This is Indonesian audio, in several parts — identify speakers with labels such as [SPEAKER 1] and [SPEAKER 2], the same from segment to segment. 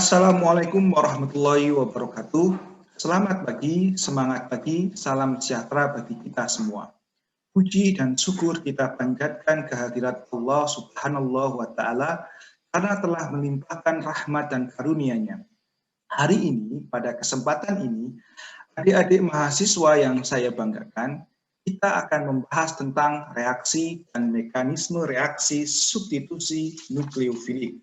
[SPEAKER 1] Assalamualaikum warahmatullahi wabarakatuh. Selamat pagi, semangat pagi, salam sejahtera bagi kita semua. Puji dan syukur kita panjatkan kehadirat Allah Subhanahu wa Ta'ala karena telah melimpahkan rahmat dan karunia-Nya. Hari ini, pada kesempatan ini, adik-adik mahasiswa yang saya banggakan, kita akan membahas tentang reaksi dan mekanisme reaksi substitusi nukleofilik.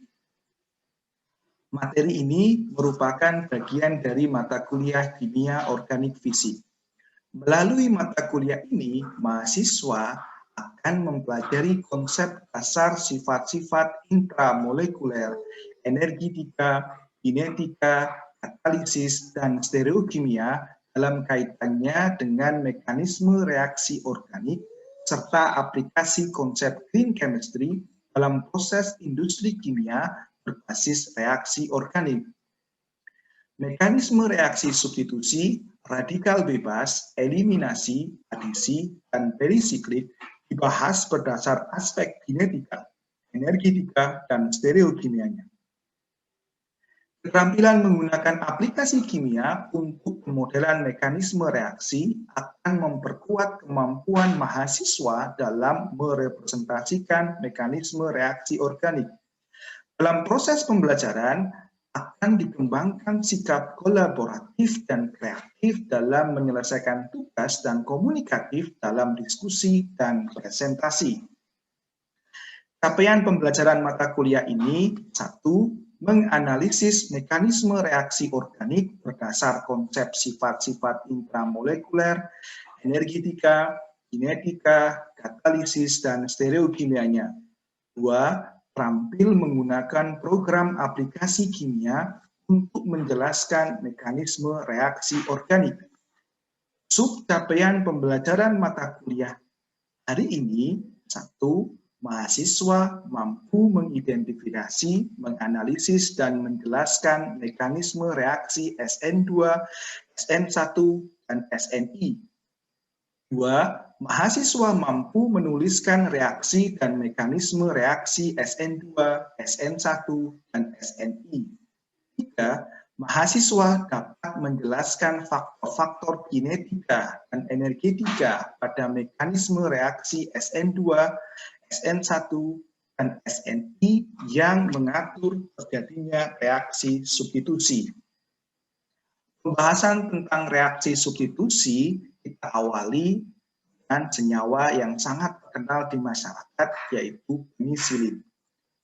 [SPEAKER 1] Materi ini merupakan bagian dari mata kuliah kimia organik fisik. Melalui mata kuliah ini, mahasiswa akan mempelajari konsep dasar sifat-sifat intramolekuler, energetika, kinetika, katalisis, dan stereokimia dalam kaitannya dengan mekanisme reaksi organik serta aplikasi konsep green chemistry dalam proses industri kimia berbasis reaksi organik. Mekanisme reaksi substitusi, radikal bebas, eliminasi, adisi, dan perisiklik dibahas berdasar aspek kinetika, energetika, dan stereokimianya. Keterampilan menggunakan aplikasi kimia untuk pemodelan mekanisme reaksi akan memperkuat kemampuan mahasiswa dalam merepresentasikan mekanisme reaksi organik. Dalam proses pembelajaran, akan dikembangkan sikap kolaboratif dan kreatif dalam menyelesaikan tugas dan komunikatif dalam diskusi dan presentasi. Capaian pembelajaran mata kuliah ini, 1. Menganalisis mekanisme reaksi organik berdasar konsep sifat-sifat intramolekuler, energetika, kinetika, katalisis, dan stereokimianya. 2. Terampil menggunakan program aplikasi kimia untuk menjelaskan mekanisme reaksi organik. Subcapaian pembelajaran mata kuliah hari ini, 1. Mahasiswa mampu mengidentifikasi, menganalisis, dan menjelaskan mekanisme reaksi SN2, SN1, dan SNI. 2. Mahasiswa mampu menuliskan reaksi dan mekanisme reaksi SN2, SN1, dan SNI. 3. Mahasiswa dapat menjelaskan faktor-faktor kinetika dan energetika pada mekanisme reaksi SN2, SN1, dan SNI yang mengatur terjadinya reaksi substitusi. Pembahasan tentang reaksi substitusi kita awali dengan senyawa yang sangat terkenal di masyarakat, yaitu penisilin.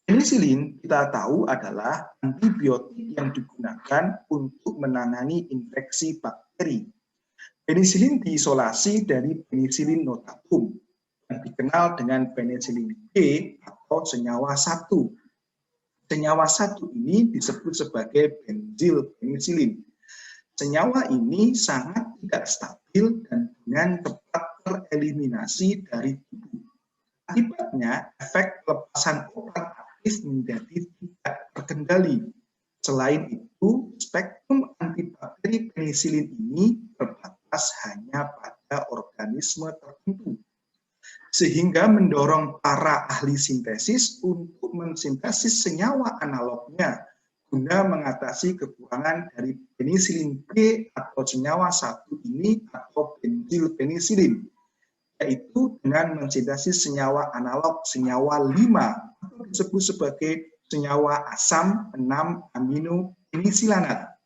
[SPEAKER 1] Penisilin kita tahu adalah antibiotik yang digunakan untuk menangani infeksi bakteri. Penisilin diisolasi dari penisilin notatum yang dikenal dengan penisilin G atau senyawa 1. Senyawa 1 ini disebut sebagai benzil penisilin. Senyawa ini sangat tidak stabil dan dengan cepat tereliminasi dari tubuh. Akibatnya, efek pelepasan obat aktif menjadi tidak terkendali. Selain itu, spektrum antibakteri penisilin ini terbatas hanya pada organisme tertentu, sehingga mendorong para ahli sintesis untuk mensintesis senyawa analognya guna mengatasi kekurangan dari penisilin B atau senyawa 1 ini atau benzil penisilin, yaitu dengan mensintesis senyawa analog senyawa 5 atau disebut sebagai senyawa asam 6 amino penisilanat.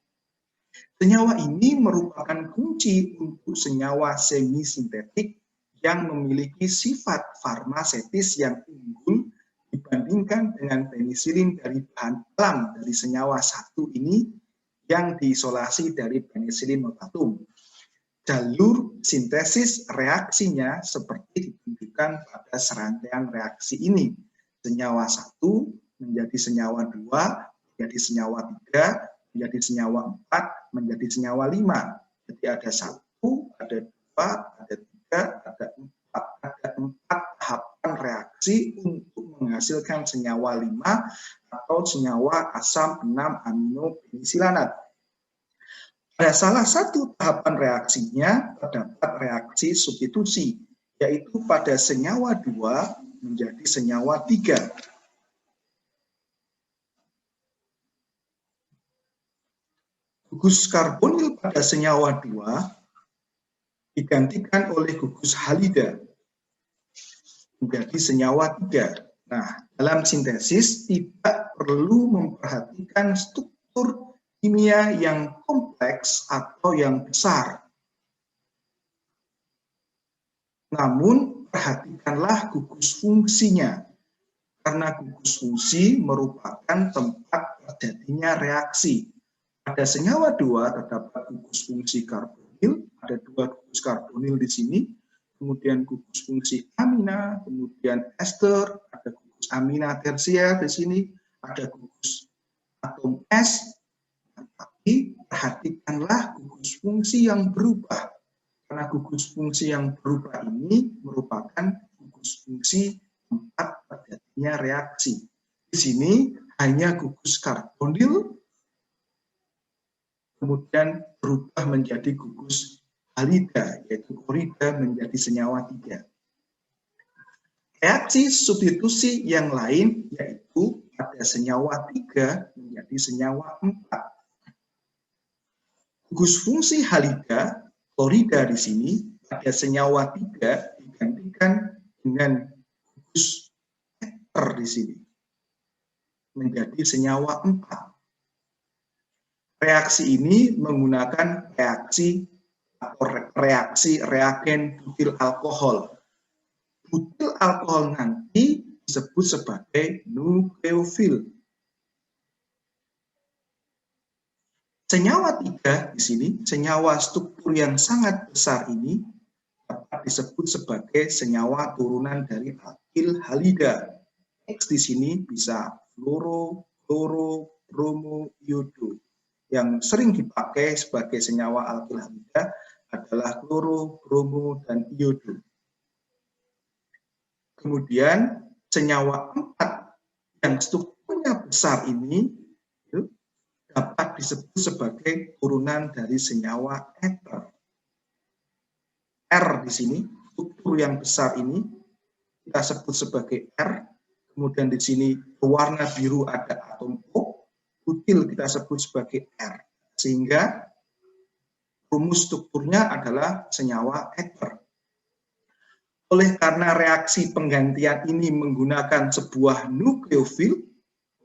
[SPEAKER 1] Senyawa ini merupakan kunci untuk senyawa semisintetik yang memiliki sifat farmasetis yang unggul dibandingkan dengan penisilin dari bahan alam dari senyawa 1 ini yang diisolasi dari penisilin notatum. Jalur sintesis reaksinya seperti ditunjukkan pada serangkaian reaksi ini. Senyawa 1 menjadi senyawa 2, menjadi senyawa 3, menjadi senyawa 4, menjadi senyawa 5. Jadi ada 1, ada 2, ada 3, ada 4. Ada 4 tahapan reaksi untuk menghasilkan senyawa 5 atau senyawa asam 6 amino penisilanat. Pada salah satu tahapan reaksinya terdapat reaksi substitusi, yaitu pada senyawa 2 menjadi senyawa 3. Gugus karbonil pada senyawa 2 digantikan oleh gugus halida menjadi senyawa 3. Nah, dalam sintesis tidak perlu memperhatikan struktur kimia yang kompleks atau yang besar. Namun, perhatikanlah gugus fungsinya, karena gugus fungsi merupakan tempat terjadinya reaksi. Pada senyawa 2 terdapat gugus fungsi karbonil, ada 2 gugus karbonil di sini, kemudian gugus fungsi amina, kemudian ester, ada gugus amina tersier di sini, ada gugus atom S. Tapi perhatikanlah gugus fungsi yang berubah, karena gugus fungsi yang berubah ini merupakan gugus fungsi tempat terjadinya reaksi. Di sini hanya gugus karbonil, kemudian berubah menjadi gugus halida, yaitu klorida menjadi senyawa 3. Reaksi substitusi yang lain yaitu pada senyawa 3 menjadi senyawa 4. Gugus fungsi halida, klorida di sini, pada senyawa 3 digantikan dengan gugus ester di sini, menjadi senyawa 4. Reaksi ini menggunakan reaksi reagen butil alkohol. Butil alkohol nanti disebut sebagai nukleofil. Senyawa 3 di sini, senyawa struktur yang sangat besar ini dapat disebut sebagai senyawa turunan dari alkil halida. X di sini bisa fluoro, kloro, bromo, iodo. Yang sering dipakai sebagai senyawa alkil halida adalah kloro, bromo, dan iodo. Kemudian senyawa 4 yang strukturnya besar ini dapat disebut sebagai turunan dari senyawa eter. R di sini, struktur yang besar ini kita sebut sebagai R. Kemudian di sini berwarna biru ada atom O, butil kita sebut sebagai R. Sehingga rumus strukturnya adalah senyawa eter. Oleh karena reaksi penggantian ini menggunakan sebuah nukleofil,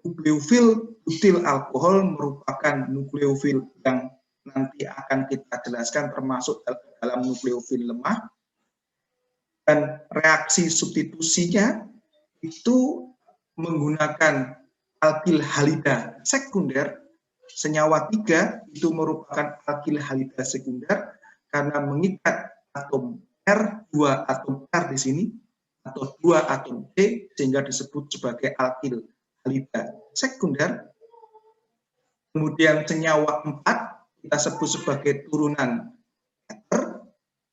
[SPEAKER 1] nukleofil butil alkohol merupakan nukleofil yang nanti akan kita jelaskan termasuk dalam nukleofil lemah. Dan reaksi substitusinya itu menggunakan alkil halida sekunder. Senyawa 3 itu merupakan alkil halida sekunder karena mengikat atom R, 2 atom R di sini, atau 2 atom C, sehingga disebut sebagai alkil halida sekunder. Kemudian senyawa 4 kita sebut sebagai turunan eter,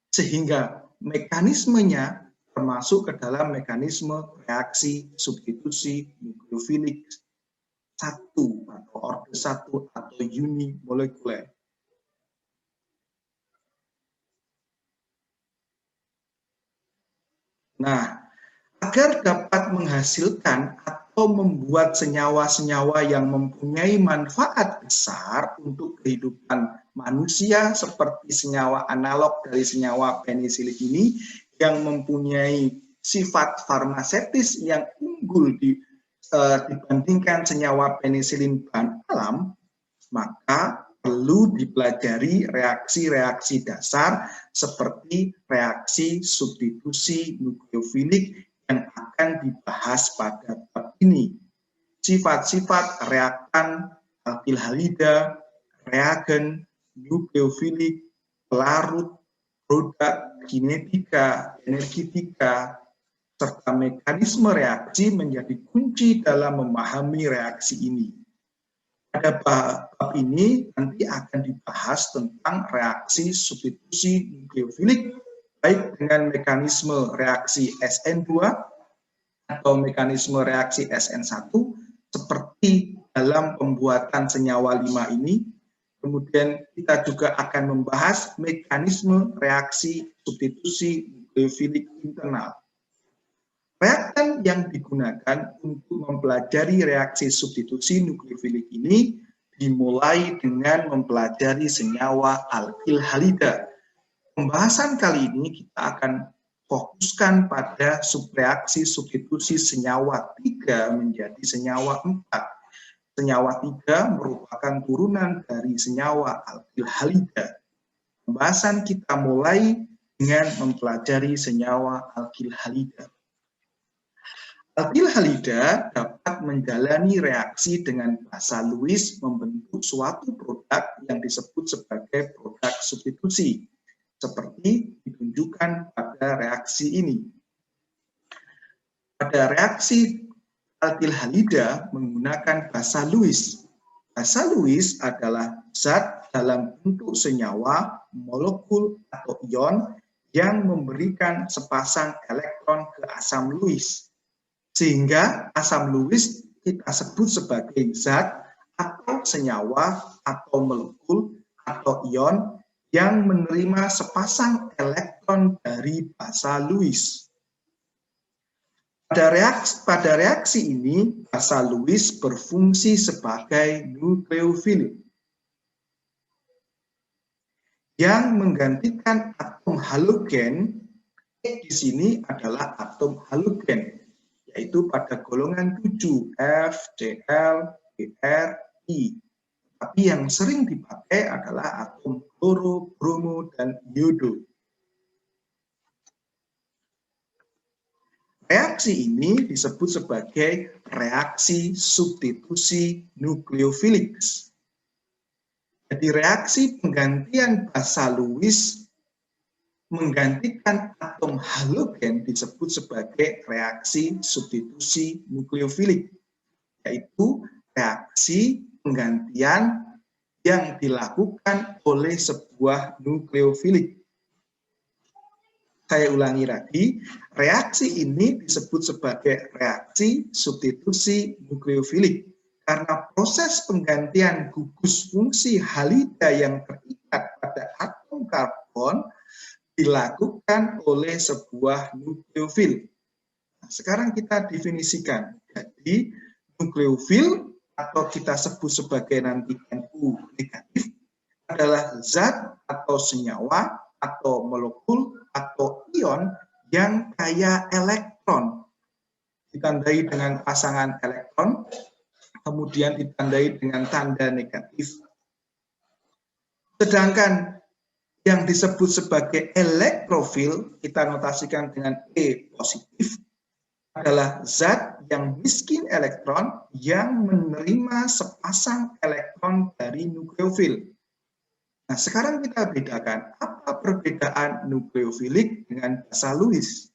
[SPEAKER 1] sehingga mekanismenya termasuk ke dalam mekanisme reaksi substitusi nukleofilik 1 atau orde 1 atau unimolekuler. Nah, agar dapat menghasilkan atau membuat senyawa-senyawa yang mempunyai manfaat besar untuk kehidupan manusia seperti senyawa analog dari senyawa penisilin ini yang mempunyai sifat farmaseutis yang unggul dibandingkan senyawa penisilin bahan alam, maka perlu dipelajari reaksi-reaksi dasar seperti reaksi substitusi nukleofilik yang akan dibahas pada bab ini. Sifat-sifat reaktan alkil halida, reagen, nukleofilik, pelarut, produk, kinetika, energetika, serta mekanisme reaksi menjadi kunci dalam memahami reaksi ini. Pada bab ini nanti akan dibahas tentang reaksi substitusi nukleofilik, baik dengan mekanisme reaksi SN2 atau mekanisme reaksi SN1 seperti dalam pembuatan senyawa 5 ini. Kemudian kita juga akan membahas mekanisme reaksi substitusi nukleofilik internal. Reaktan yang digunakan untuk mempelajari reaksi substitusi nukleofilik ini dimulai dengan mempelajari senyawa alkil halida. Pembahasan kali ini kita akan fokuskan pada subreaksi substitusi senyawa 3 menjadi senyawa 4. Senyawa 3 merupakan turunan dari senyawa alkil halida. Pembahasan kita mulai dengan mempelajari senyawa alkil halida. Alkil halida dapat menjalani reaksi dengan basa Lewis membentuk suatu produk yang disebut sebagai produk substitusi, seperti ditunjukkan pada reaksi ini. Pada reaksi alkil halida menggunakan basa Lewis. Basa Lewis adalah zat dalam bentuk senyawa, molekul, atau ion yang memberikan sepasang elektron ke asam Lewis. Sehingga asam Lewis kita sebut sebagai zat atau senyawa atau molekul atau ion yang menerima sepasang elektron dari basa Lewis. Pada reaksi ini, basa Lewis berfungsi sebagai nukleofil yang menggantikan atom halogen. Di sini adalah atom halogen, yaitu pada golongan 7 F, Cl, Br, I. Tapi yang sering dipakai adalah atom kloro, bromo, dan iodo. Reaksi ini disebut sebagai reaksi substitusi nukleofilik. Jadi reaksi penggantian basa Lewis menggantikan atom halogen disebut sebagai reaksi substitusi nukleofilik, yaitu reaksi penggantian yang dilakukan oleh sebuah nukleofilik. Saya ulangi lagi, reaksi ini disebut sebagai reaksi substitusi nukleofilik karena proses penggantian gugus fungsi halida yang terikat pada atom karbon dilakukan oleh sebuah nukleofil. Nah, sekarang kita definisikan. Jadi nukleofil atau kita sebut sebagai nanti NU negatif adalah zat atau senyawa atau molekul atau ion yang kaya elektron, ditandai dengan pasangan elektron, kemudian ditandai dengan tanda negatif. Sedangkan yang disebut sebagai elektrofil, kita notasikan dengan E positif, adalah zat yang miskin elektron yang menerima sepasang elektron dari nukleofil. Nah, sekarang kita bedakan apa perbedaan nukleofilik dengan basa Lewis.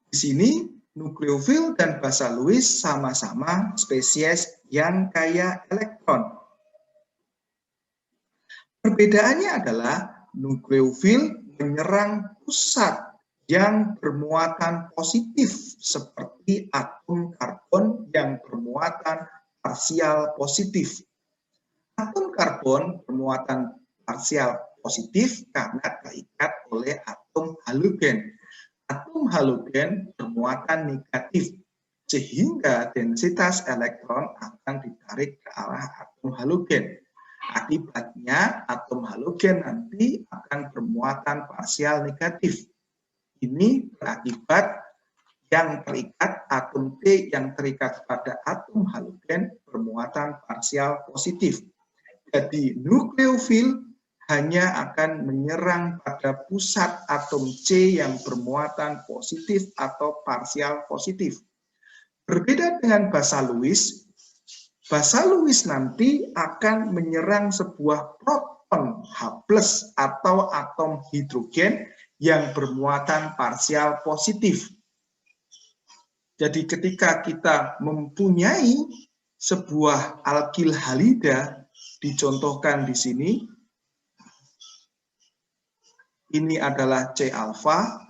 [SPEAKER 1] Di sini nukleofil dan basa Lewis sama-sama spesies yang kaya elektron. Perbedaannya adalah nukleofil menyerang pusat yang bermuatan positif seperti atom karbon yang bermuatan parsial positif. Atom karbon bermuatan parsial positif karena terikat oleh atom halogen. Atom halogen bermuatan negatif, sehingga densitas elektron akan ditarik ke arah atom halogen. Akibatnya atom halogen nanti akan bermuatan parsial negatif. Ini berakibat yang terikat atom T yang terikat pada atom halogen bermuatan parsial positif. Jadi nukleofil hanya akan menyerang pada pusat atom C yang bermuatan positif atau parsial positif. Berbeda dengan basa Lewis, basa Lewis nanti akan menyerang sebuah proton H+ atau atom hidrogen yang bermuatan parsial positif. Jadi ketika kita mempunyai sebuah alkil halida, dicontohkan di sini, ini adalah C alfa,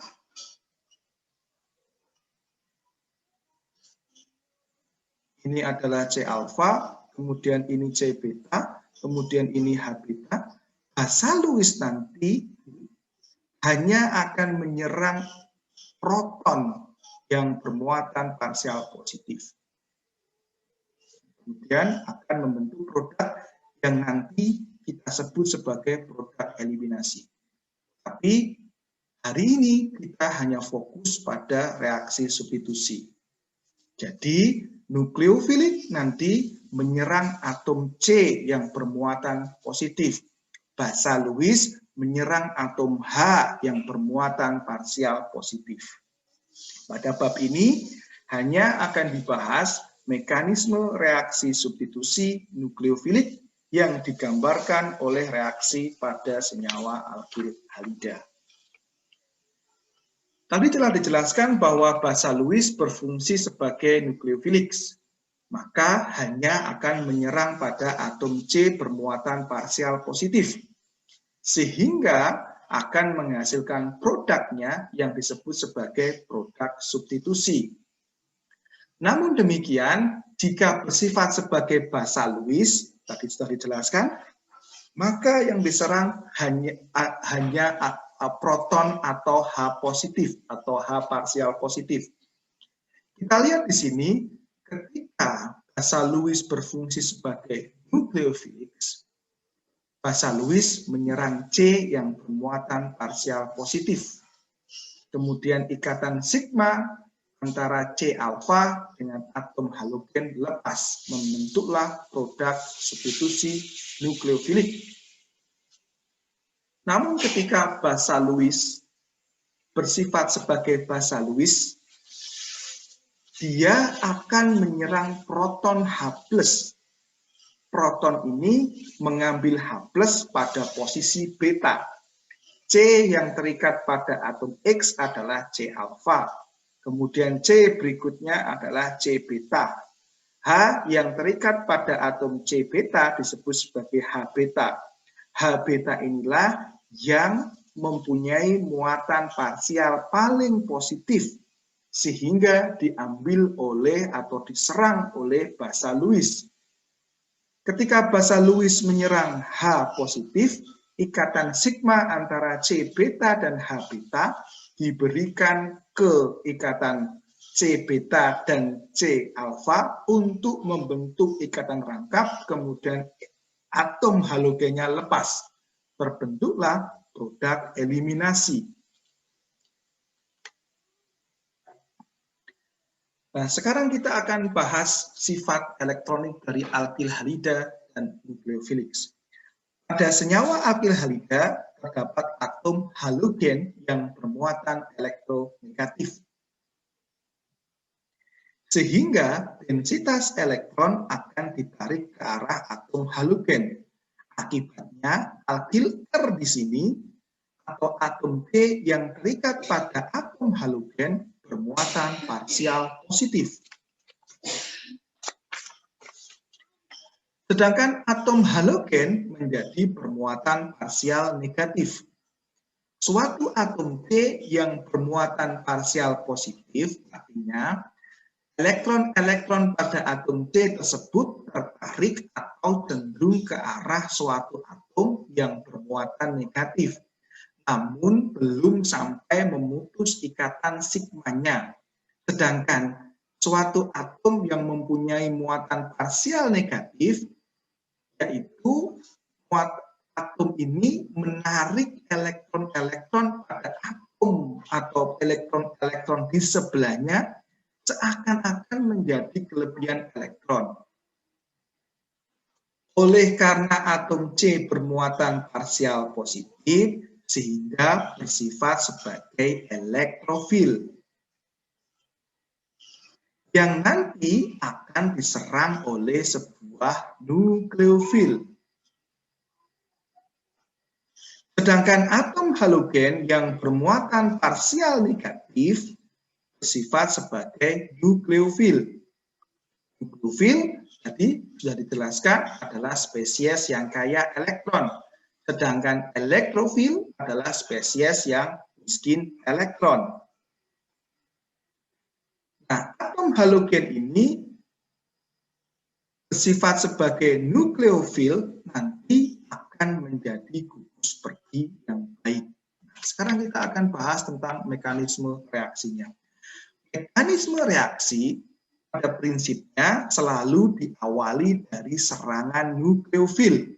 [SPEAKER 1] ini adalah C alfa, kemudian ini C beta, kemudian ini H beta. Basa Lewis nanti hanya akan menyerang proton yang bermuatan parsial positif. kemudian akan membentuk produk yang nanti kita sebut sebagai produk eliminasi. Tapi hari ini kita hanya fokus pada reaksi substitusi. Jadi nukleofilik nanti menyerang atom C yang bermuatan positif. Basa Lewis menyerang atom H yang bermuatan parsial positif. Pada bab ini hanya akan dibahas mekanisme reaksi substitusi nukleofilik yang digambarkan oleh reaksi pada senyawa alkil halida. Tadi telah dijelaskan bahwa basa Lewis berfungsi sebagai nukleofilik, maka hanya akan menyerang pada atom C bermuatan parsial positif, sehingga akan menghasilkan produknya yang disebut sebagai produk substitusi. Namun demikian, jika bersifat sebagai basa Lewis, tadi sudah dijelaskan, maka yang diserang hanya proton atau H positif atau H parsial positif. Kita lihat di sini, ketika basa Lewis berfungsi sebagai nukleofilik, basa Lewis menyerang C yang bermuatan parsial positif. Kemudian ikatan sigma antara C alfa dengan atom halogen lepas, membentuklah produk substitusi nukleofilik. Namun ketika basa Lewis bersifat sebagai basa Lewis, dia akan menyerang proton H+. Proton ini mengambil H+ pada posisi beta. C yang terikat pada atom X adalah C alfa. Kemudian C berikutnya adalah C beta. H yang terikat pada atom C beta disebut sebagai H beta. H beta inilah yang mempunyai muatan parsial paling positif sehingga diambil oleh atau diserang oleh basa Lewis. Ketika basa Lewis menyerang H positif, ikatan sigma antara C beta dan H beta diberikan ke ikatan C beta dan C alfa untuk membentuk ikatan rangkap, kemudian atom halogennya lepas. Terbentuklah produk eliminasi. Nah, sekarang kita akan bahas sifat elektronik dari alkil halida dan nukleofilik. Pada senyawa alkil halida terdapat atom halogen yang bermuatan elektronegatif. Sehingga densitas elektron akan ditarik ke arah atom halogen. Akibatnya, alkil R di sini atau atom D yang terikat pada atom halogen bermuatan parsial positif. Sedangkan atom halogen menjadi bermuatan parsial negatif. Suatu atom D yang bermuatan parsial positif artinya elektron-elektron pada atom D tersebut tertarik atau cenderung ke arah suatu atom yang bermuatan negatif, namun belum sampai memutus ikatan sigmanya. Sedangkan suatu atom yang mempunyai muatan parsial negatif, yaitu atom ini menarik elektron-elektron pada atom atau elektron-elektron di sebelahnya, seakan-akan menjadi kelebihan elektron. Oleh karena atom C bermuatan parsial positif, sehingga bersifat sebagai elektrofil, yang nanti akan diserang oleh sebuah nukleofil. Sedangkan atom halogen yang bermuatan parsial negatif bersifat sebagai nukleofil. Nukleofil tadi sudah dijelaskan adalah spesies yang kaya elektron, sedangkan elektrofil adalah spesies yang miskin elektron. Nah, atom halogen ini bersifat sebagai nukleofil, nanti akan menjadi gugus pergi yang baik. Nah, sekarang kita akan bahas tentang mekanisme reaksinya. Mekanisme reaksi pada prinsipnya selalu diawali dari serangan nukleofil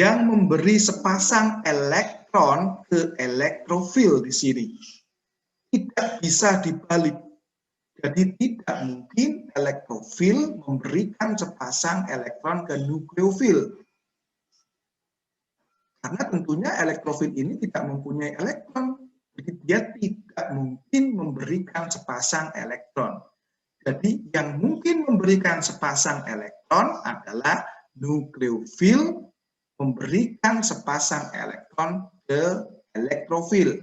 [SPEAKER 1] yang memberi sepasang elektron ke elektrofil di sini. Tidak bisa dibalik. Jadi tidak mungkin elektrofil memberikan sepasang elektron ke nukleofil. Karena tentunya elektrofil ini tidak mempunyai elektron. Jadi dia tidak mungkin memberikan sepasang elektron. Jadi yang mungkin memberikan sepasang elektron adalah nukleofil memberikan sepasang elektron ke elektrofil.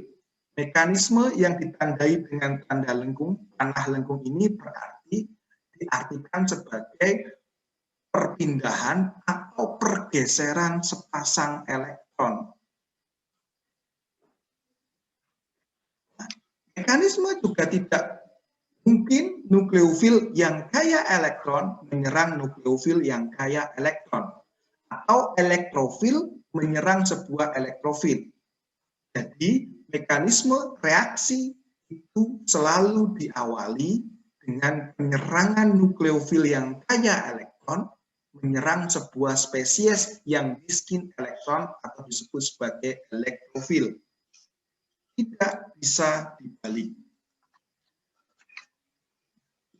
[SPEAKER 1] Mekanisme yang ditandai dengan tanda lengkung, panah lengkung ini berarti diartikan sebagai perpindahan atau pergeseran sepasang elektron. Nah, mekanisme juga tidak mungkin nukleofil yang kaya elektron menyerang nukleofil yang kaya elektron, atau elektrofil menyerang sebuah elektrofil. Jadi, mekanisme reaksi itu selalu diawali dengan penyerangan nukleofil yang kaya elektron menyerang sebuah spesies yang miskin elektron atau disebut sebagai elektrofil. Tidak bisa dibalik.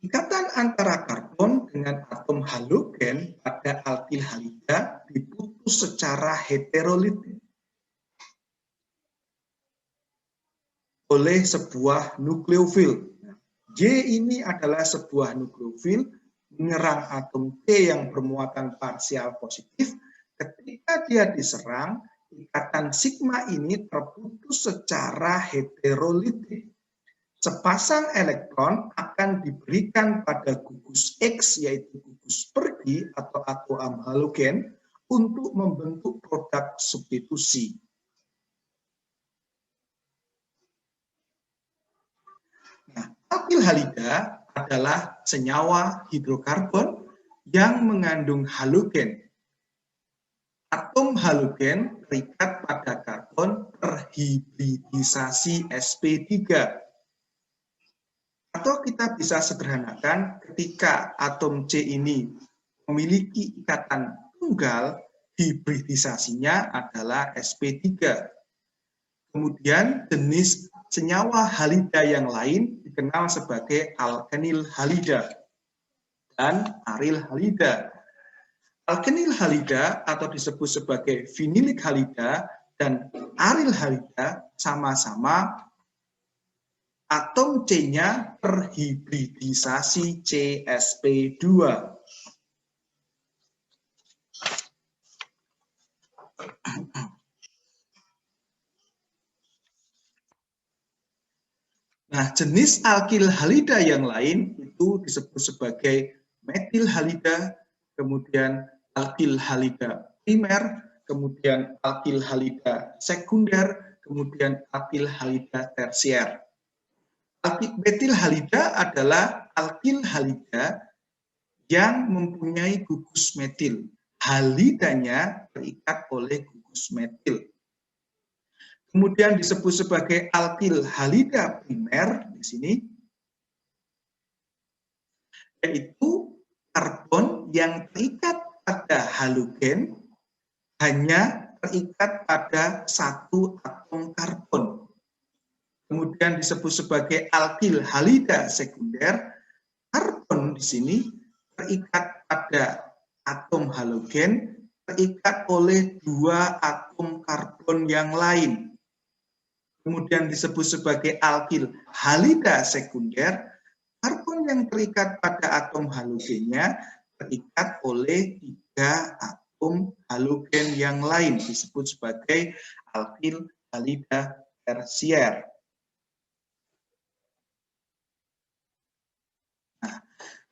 [SPEAKER 1] Ikatan antara karbon dengan atom halogen pada alkil halida diputus secara heterolitik oleh sebuah nukleofil. Y ini adalah sebuah nukleofil menyerang atom T yang bermuatan parsial positif. Ketika dia diserang, ikatan sigma ini terputus secara heterolitik. Sepasang elektron akan diberikan pada gugus X, yaitu gugus pergi atau atom halogen, untuk membentuk produk substitusi. Nah, alkil halida adalah senyawa hidrokarbon yang mengandung halogen. Atom halogen terikat pada karbon terhibridisasi sp3. Atau kita bisa sederhanakan ketika atom C ini memiliki ikatan tunggal, hibridisasinya adalah sp3. Kemudian jenis senyawa halida yang lain dikenal sebagai alkenil halida dan aril halida. Alkenil halida atau disebut sebagai vinilik halida dan aril halida sama-sama atom C-nya terhibridisasi CsP2. Nah, jenis alkil halida yang lain itu disebut sebagai metil halida, kemudian alkil halida primer, kemudian alkil halida sekunder, kemudian alkil halida tersier. Metil halida adalah alkil halida yang mempunyai gugus metil. Halidanya terikat oleh gugus metil. Kemudian disebut sebagai alkil halida primer di sini, yaitu karbon yang terikat pada halogen hanya terikat pada satu atom karbon. Kemudian disebut sebagai alkil halida sekunder, karbon di sini terikat pada atom halogen terikat oleh dua atom karbon yang lain. Kemudian disebut sebagai alkil halida sekunder, karbon yang terikat pada atom halogennya terikat oleh tiga atom halogen yang lain, disebut sebagai alkil halida tersier. Nah,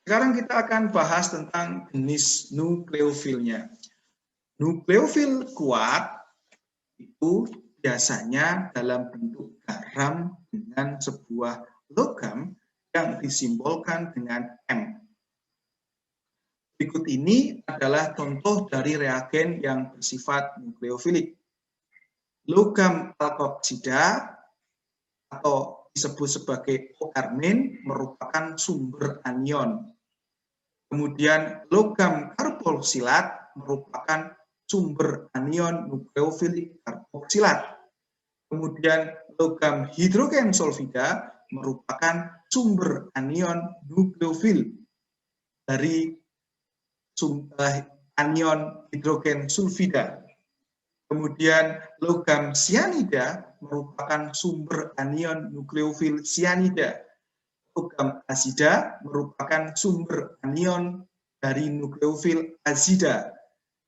[SPEAKER 1] sekarang kita akan bahas tentang jenis nukleofilnya. Nukleofil kuat itu biasanya dalam bentuk garam dengan sebuah logam yang disimbolkan dengan M. Berikut ini adalah contoh dari reagen yang bersifat nukleofilik. Logam alkoksida atau disebut sebagai O-karmin, merupakan sumber anion. Kemudian logam karboksilat merupakan sumber anion nukleofilik karboksilat. Kemudian logam hidrogen sulfida merupakan sumber anion nukleofil dari anion hidrogen sulfida. Kemudian logam sianida merupakan sumber anion nukleofil sianida. Logam asida merupakan sumber anion dari nukleofil azida.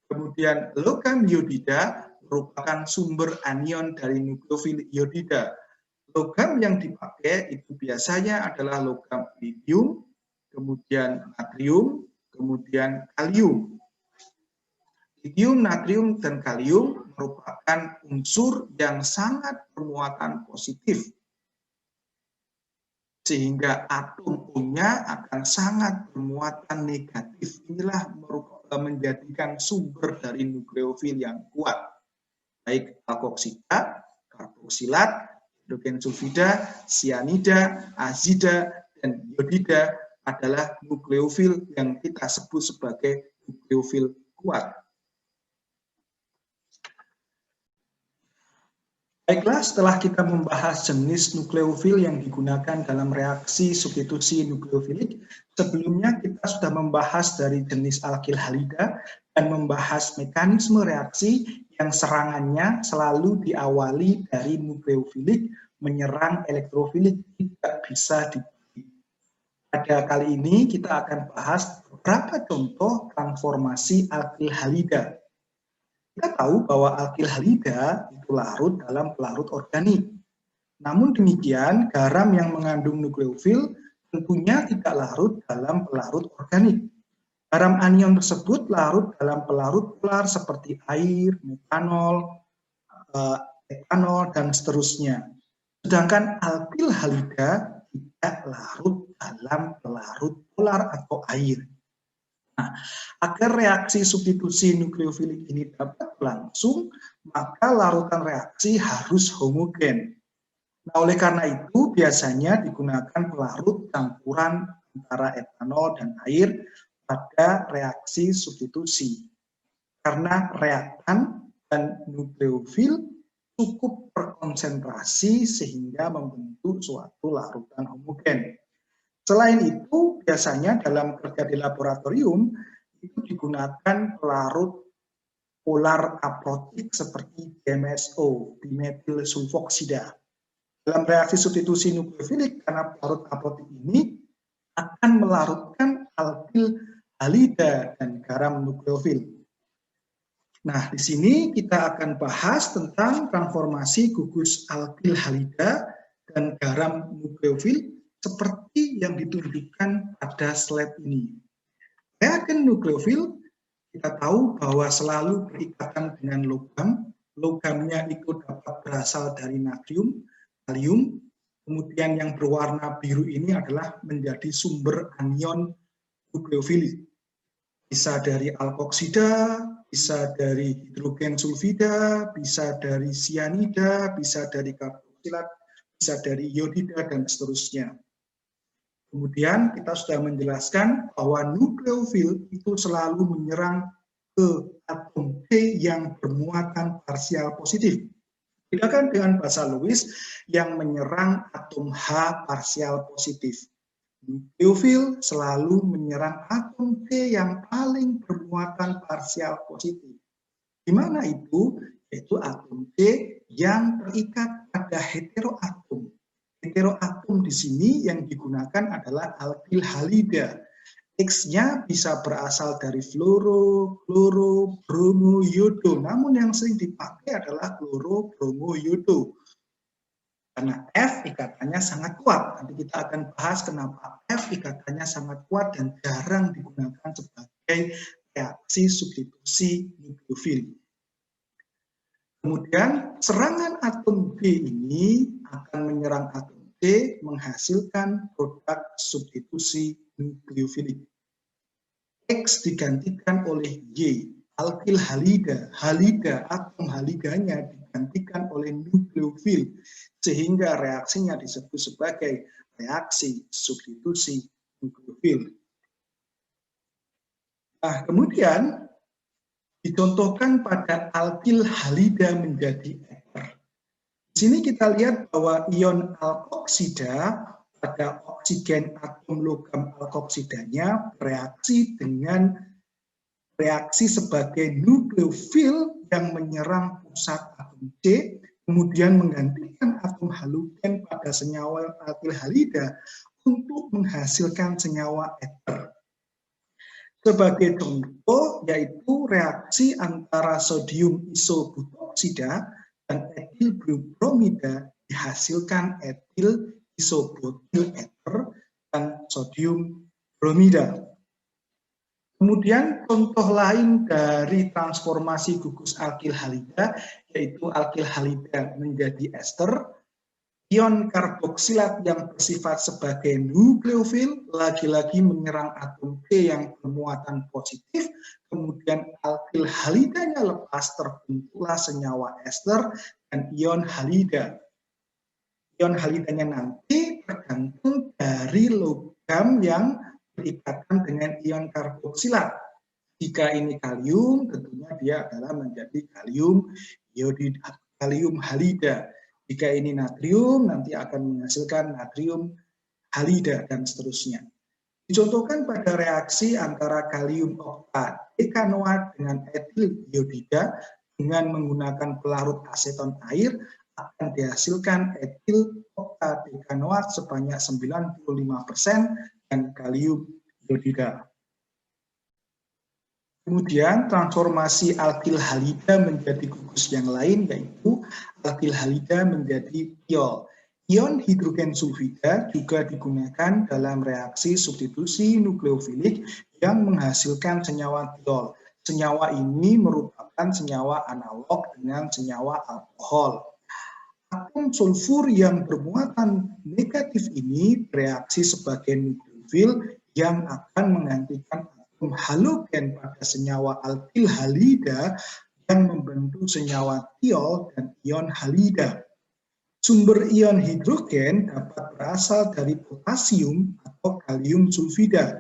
[SPEAKER 1] Kemudian logam iodida merupakan sumber anion dari nukleofil iodida. Logam yang dipakai itu biasanya adalah logam lithium, kemudian natrium, kemudian kalium. Lithium, natrium, dan kalium merupakan unsur yang sangat bermuatan positif, sehingga atom O-nya akan sangat bermuatan negatif. Inilah menjadikan sumber dari nukleofil yang kuat, baik alkoksida, karboksilat, hidrogen sulfida, sianida, azida, dan iodida adalah nukleofil yang kita sebut sebagai nukleofil kuat. Baiklah, setelah kita membahas jenis nukleofil yang digunakan dalam reaksi substitusi nukleofilik, sebelumnya kita sudah membahas dari jenis alkil halida dan membahas mekanisme reaksi yang serangannya selalu diawali dari nukleofilik menyerang elektrofilik, tidak bisa dibagi. Pada kali ini kita akan bahas beberapa contoh transformasi alkil halida. Kita tahu bahwa alkil halida itu larut dalam pelarut organik. Namun demikian, garam yang mengandung nukleofil tentunya tidak larut dalam pelarut organik. Garam anion tersebut larut dalam pelarut polar seperti air, metanol, etanol, dan seterusnya. Sedangkan alkil halida tidak larut dalam pelarut polar atau air. Nah, agar reaksi substitusi nukleofilik ini dapat berlangsung, maka larutan reaksi harus homogen. Nah, oleh karena itu biasanya digunakan pelarut campuran antara etanol dan air pada reaksi substitusi. Karena reaktan dan nukleofil cukup berkonsentrasi sehingga membentuk suatu larutan homogen. Selain itu, biasanya dalam kerja di laboratorium itu digunakan pelarut polar aprotik seperti DMSO, dimetil sulfoksida. Dalam reaksi substitusi nukleofilik, karena pelarut aprotik ini akan melarutkan alkil halida dan garam nukleofil. Nah, di sini kita akan bahas tentang transformasi gugus alkil halida dan garam nukleofil seperti yang ditunjukkan pada slide ini. Reagen nukleofil kita tahu bahwa selalu berikatan dengan logam. Logamnya itu dapat berasal dari natrium, kalium, kemudian yang berwarna biru ini adalah menjadi sumber anion nukleofilik. Bisa dari alkoksida, bisa dari hidrogen sulfida, bisa dari sianida, bisa dari karboksilat, bisa dari iodida, dan seterusnya. Kemudian kita sudah menjelaskan bahwa nukleofil itu selalu menyerang ke atom D yang bermuatan parsial positif. Bedakan dengan bahasa Lewis yang menyerang atom H parsial positif. Nukleofil selalu menyerang atom D yang paling bermuatan parsial positif. Di mana itu? Yaitu atom D yang terikat pada heteroatom. Heteroatom di sini yang digunakan adalah alkil halida. X-nya bisa berasal dari fluoro, kloro, bromo, iodo. Namun yang sering dipakai adalah kloro, bromo, iodo. Karena F ikatannya sangat kuat. Nanti kita akan bahas kenapa F ikatannya sangat kuat dan jarang digunakan sebagai reaksi substitusi nukleofil. Kemudian serangan atom D ini akan menyerang atom D menghasilkan produk substitusi nukleofilik. X digantikan oleh Y, alkil halida, halida atom haliganya digantikan oleh nukleofil, sehingga reaksinya disebut sebagai reaksi substitusi nukleofil. Nah, kemudian dicontohkan pada alkil halida menjadi ester. Di sini kita lihat bahwa ion alkoksida pada oksigen atom logam alkoksidanya bereaksi dengan reaksi sebagai nukleofil yang menyerang pusat atom C, kemudian menggantikan atom halogen pada senyawa alkil halida untuk menghasilkan senyawa ester. Sebagai contoh yaitu reaksi antara sodium isobutoksida dan etil bromida dihasilkan etil isobutyl ester dan sodium bromida. Kemudian contoh lain dari transformasi gugus alkil halida yaitu alkil halida menjadi ester. Ion karboksilat yang bersifat sebagai nukleofil lagi-lagi menyerang atom C yang bermuatan positif, kemudian alkil halidanya lepas, terbentuklah senyawa ester dan ion halida. Ion halidanya nanti tergantung dari logam yang berikatan dengan ion karboksilat. Jika ini kalium, tentunya dia adalah menjadi kalium iodida, kalium halida. Jika ini natrium, nanti akan menghasilkan natrium halida, dan seterusnya. Dicontohkan pada reaksi antara kalium oktadekanoat dengan etil iodida dengan menggunakan pelarut aseton air akan dihasilkan etil oktadekanoat sebanyak 95% dan kalium iodida. Kemudian transformasi alkil halida menjadi gugus yang lain yaitu alkil halida menjadi tiol. Ion hidrogen sulfida juga digunakan dalam reaksi substitusi nukleofilik yang menghasilkan senyawa tiol. Senyawa ini merupakan senyawa analog dengan senyawa alkohol. Atom sulfur yang bermuatan negatif ini bereaksi sebagai nukleofil yang akan menggantikan halogen pada senyawa alkil halida yang membentuk senyawa tiol dan ion halida. Sumber ion hidrogen dapat berasal dari potasium atau kalium sulfida.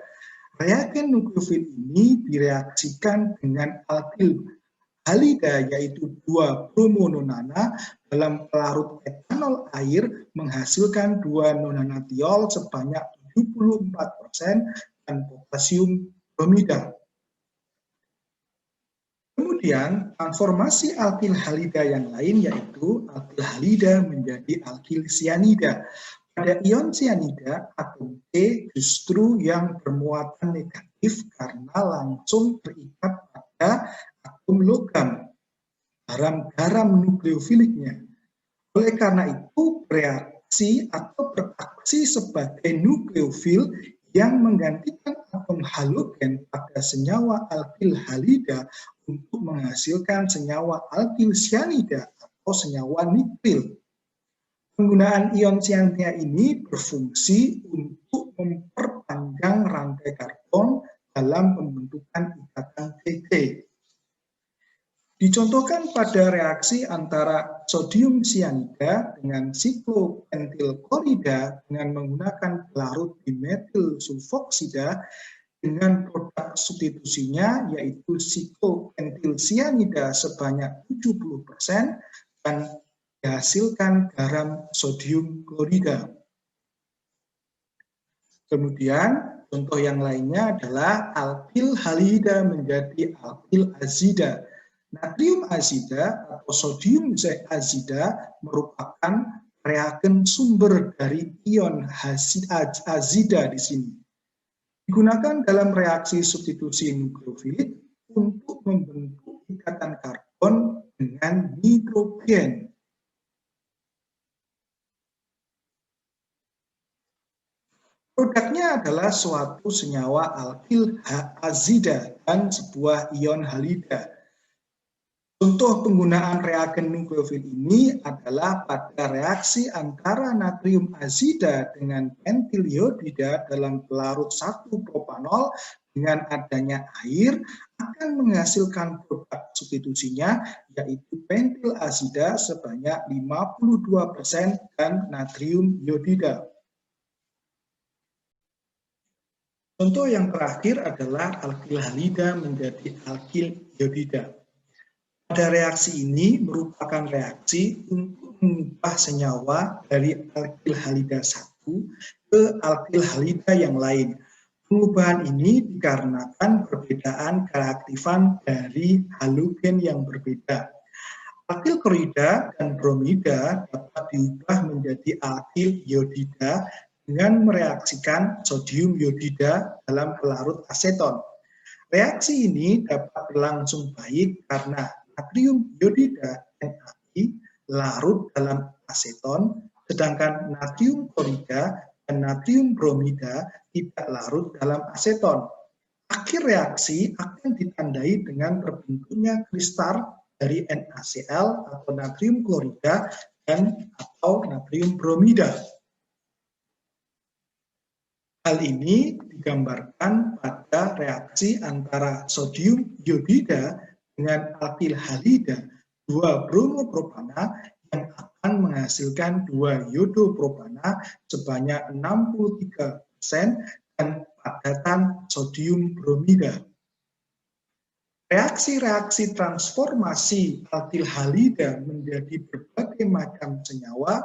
[SPEAKER 1] Reagen nukleofil ini direaksikan dengan alkil halida yaitu 2 bromononana dalam pelarut etanol air menghasilkan 2 nonana tiol sebanyak 74% dan potasium bromida. Kemudian transformasi alkil halida yang lain yaitu alkil halida menjadi alkil sianida. Pada ion sianida, atom C justru yang bermuatan negatif karena langsung terikat pada atom logam, garam nukleofiliknya. Oleh karena itu, bereaksi atau beraksi sebagai nukleofil yang menggantikan atom halogen pada senyawa alkil halida untuk menghasilkan senyawa alkil sianida atau senyawa nitril. Penggunaan ion sianida ini berfungsi untuk memperpanjang rantai karbon dalam pembentukan ikatan CC. Dicontohkan pada reaksi antara sodium sianida dengan siklopentil klorida dengan menggunakan pelarut dimetil sulfoksida dengan produk substitusinya yaitu siklopentil sianida sebanyak 70% dan dihasilkan garam sodium klorida. Kemudian contoh yang lainnya adalah alkil halida menjadi alkil azida. Natrium azida atau sodium azida merupakan reagen sumber dari ion azida di sini. Digunakan dalam reaksi substitusi nukleofilik untuk membentuk ikatan karbon dengan nitrogen. Produknya adalah suatu senyawa alkil azida dan sebuah ion halida. Contoh penggunaan reagen nukleofil ini adalah pada reaksi antara natrium azida dengan pentil iodida dalam pelarut 1 propanol dengan adanya air akan menghasilkan produk substitusinya yaitu pentil azida sebanyak 52% dan natrium iodida. Contoh yang terakhir adalah alkil halida menjadi alkil iodida. Pada reaksi ini merupakan reaksi untuk mengubah senyawa dari alkil halida 1 ke alkil halida yang lain. Pengubahan ini dikarenakan perbedaan keaktifan dari halogen yang berbeda. Alkil klorida dan bromida dapat diubah menjadi alkil iodida dengan mereaksikan sodium iodida dalam pelarut aseton. Reaksi ini dapat berlangsung baik karena natrium iodida NaI larut dalam aseton, sedangkan natrium klorida dan natrium bromida tidak larut dalam aseton. Akhir reaksi akan ditandai dengan terbentuknya kristal dari NaCl atau natrium klorida dan atau natrium bromida. Hal ini digambarkan pada reaksi antara sodium iodida dengan alkil halida 2 bromopropana yang akan menghasilkan 2 iodopropana sebanyak 63% dan padatan sodium bromida. Reaksi-reaksi transformasi alkil halida menjadi berbagai macam senyawa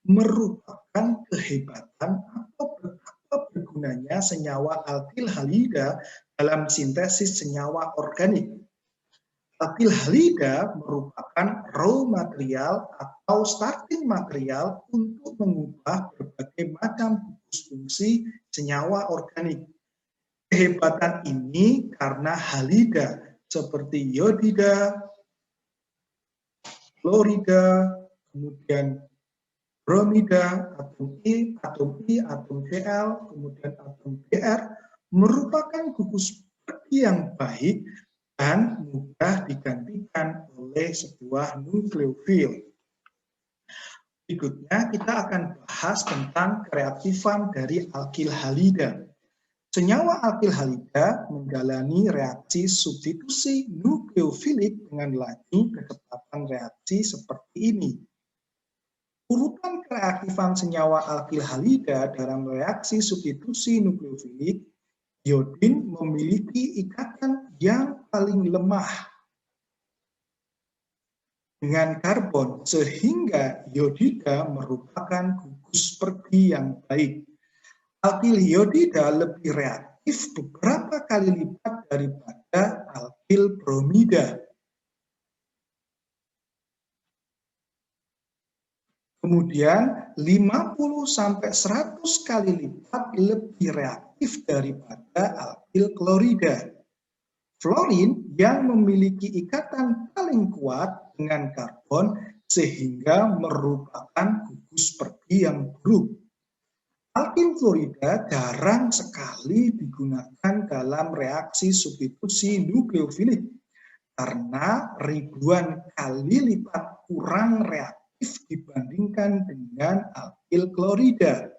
[SPEAKER 1] merupakan kehebatan atau bergunanya senyawa alkil halida dalam sintesis senyawa organik. Alkil halida merupakan raw material atau starting material untuk mengubah berbagai macam gugus fungsi senyawa organik. Kehebatan ini karena halida seperti iodida, klorida, kemudian bromida, atom I, atom Cl, kemudian atom Br merupakan gugus pergi yang baik dan mudah digantikan oleh sebuah nukleofil. Berikutnya kita akan bahas tentang kereaktifan dari alkil halida. Senyawa alkil halida menjalani reaksi substitusi nukleofilik dengan laju kecepatan reaksi seperti ini. Urutan kereaktifan senyawa alkil halida dalam reaksi substitusi nukleofilik, iodin memiliki ikatan yang paling lemah dengan karbon, sehingga iodida merupakan gugus pergi yang baik. Alkil iodida lebih reaktif beberapa kali lipat daripada alkil bromida. Kemudian 50-100 kali lipat lebih reaktif daripada alkil klorida. Fluorin yang memiliki ikatan paling kuat dengan karbon sehingga merupakan gugus pergi yang buruk. Alkil klorida jarang sekali digunakan dalam reaksi substitusi nukleofilik karena ribuan kali lipat kurang reaktif dibandingkan dengan alkil klorida.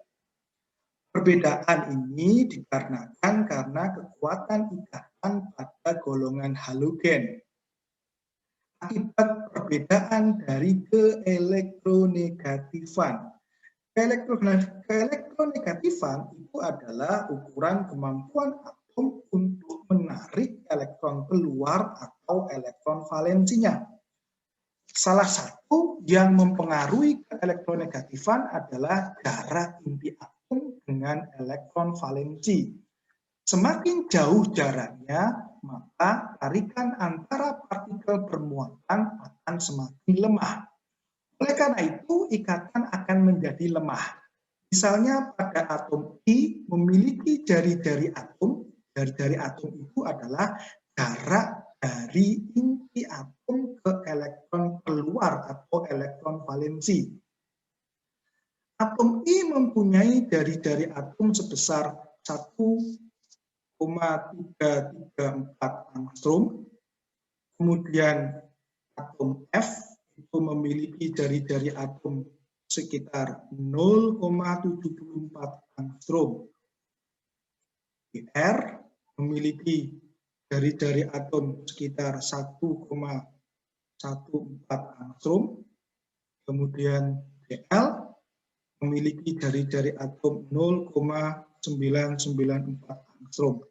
[SPEAKER 1] Perbedaan ini dikarenakan karena kekuatan ikatan pada golongan halogen. Akibat perbedaan dari keelektronegatifan. Keelektronegatifan itu adalah ukuran kemampuan atom untuk menarik elektron keluar atau elektron valensinya. Salah satu yang mempengaruhi keelektronegatifan adalah jarak inti atom dengan elektron valensi. Semakin jauh jaraknya, maka tarikan antara partikel bermuatan akan semakin lemah. Oleh karena itu, ikatan akan menjadi lemah. Misalnya pada atom I memiliki jari-jari atom. Jari-jari atom itu adalah jarak dari inti atom ke elektron keluar atau elektron valensi. Atom I mempunyai jari-jari atom sebesar 1,334 angstrom, kemudian atom F itu memiliki jari-jari atom sekitar 0,74 angstrom. Br memiliki jari-jari atom sekitar 1,14 angstrom. Kemudian Bl memiliki jari-jari atom 0,994 angstrom.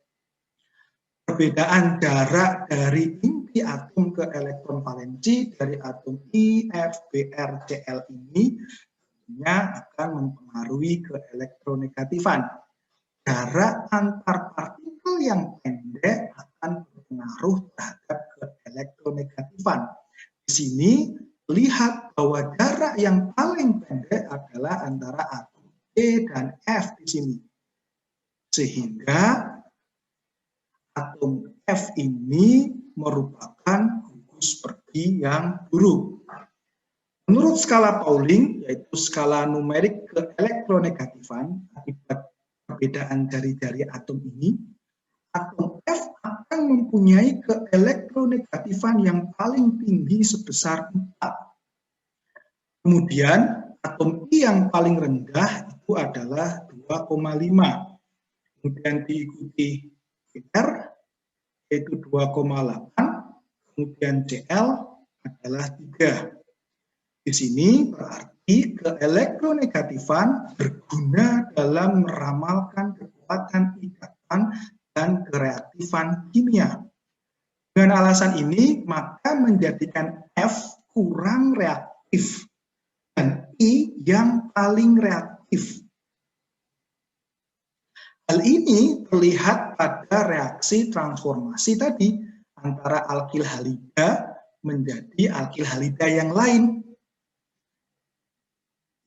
[SPEAKER 1] Perbedaan jarak dari inti atom ke elektron valensi dari atom I, F, Br, Cl ini tentunya akan mempengaruhi ke elektronegatifan. Jarak antar partikel yang pendek akan berpengaruh terhadap ke elektronegatifan. Di sini lihat bahwa jarak yang paling pendek adalah antara atom E dan F di sini. Sehingga atom F ini merupakan gugus pergi yang buruk. Menurut skala Pauling, yaitu skala numerik ke elektronegatifan, akibat perbedaan jari-jari atom ini, atom F akan mempunyai keelektronegatifan yang paling tinggi sebesar 4. Kemudian atom I yang paling rendah itu adalah 2,5. Kemudian diikuti Br yaitu 2,8, kemudian Cl adalah 3. Di sini berarti keelektronegatifan berguna dalam meramalkan kekuatan ikatan dan kereaktifan kimia. Dengan alasan ini, maka menjadikan F kurang reaktif dan I yang paling reaktif. Hal ini terlihat pada reaksi transformasi tadi antara alkil halida menjadi alkil halida yang lain.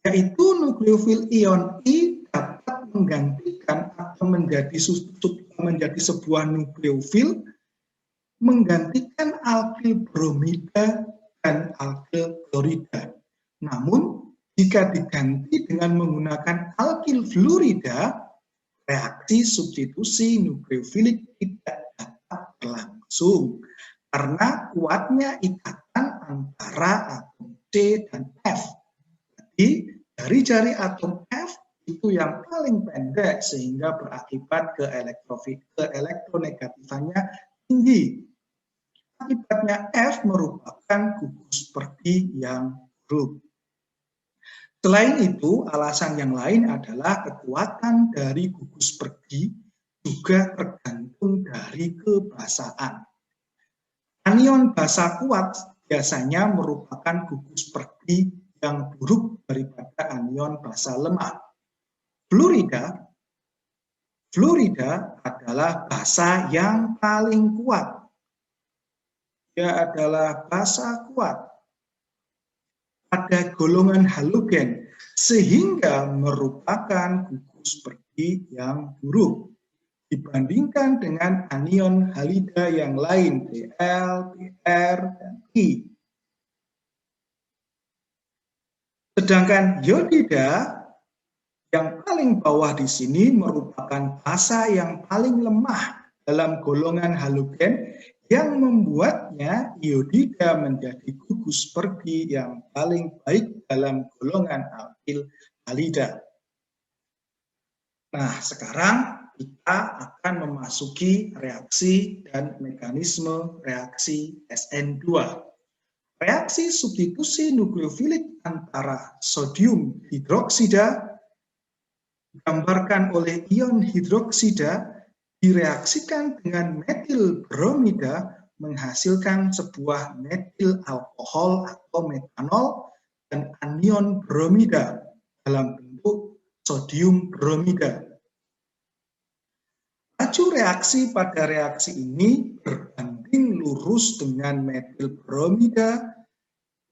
[SPEAKER 1] Yaitu nukleofil ion I dapat menggantikan atau menjadi sebuah nukleofil menggantikan alkil bromida dan alkil klorida. Namun, jika diganti dengan menggunakan alkil fluorida, reaksi substitusi nukleofilik tidak dapat berlangsung karena kuatnya ikatan antara atom C dan F. Jadi dari jari atom F itu yang paling pendek sehingga berakibat ke elektronegatifannya tinggi. Akibatnya F merupakan gugus pergi yang buruk. Selain itu, alasan yang lain adalah kekuatan dari gugus pergi juga tergantung dari kebasaan. Anion basa kuat biasanya merupakan gugus pergi yang buruk daripada anion basa lemah. Fluorida adalah basa yang paling kuat. Dia adalah basa kuat pada golongan halogen sehingga merupakan gugus pergi yang buruk dibandingkan dengan anion halida yang lain Bl, Br, dan I. Sedangkan iodida yang paling bawah di sini merupakan basa yang paling lemah dalam golongan halogen yang membuatnya iodida menjadi gugus pergi yang paling baik dalam golongan alkil halida. Nah, sekarang kita akan memasuki reaksi dan mekanisme reaksi SN2. Reaksi substitusi nukleofilik antara sodium hidroksida digambarkan oleh ion hidroksida direaksikan dengan metil bromida menghasilkan sebuah metil alkohol atau metanol dan anion bromida dalam bentuk sodium bromida. Laju reaksi pada reaksi ini berbanding lurus dengan metil bromida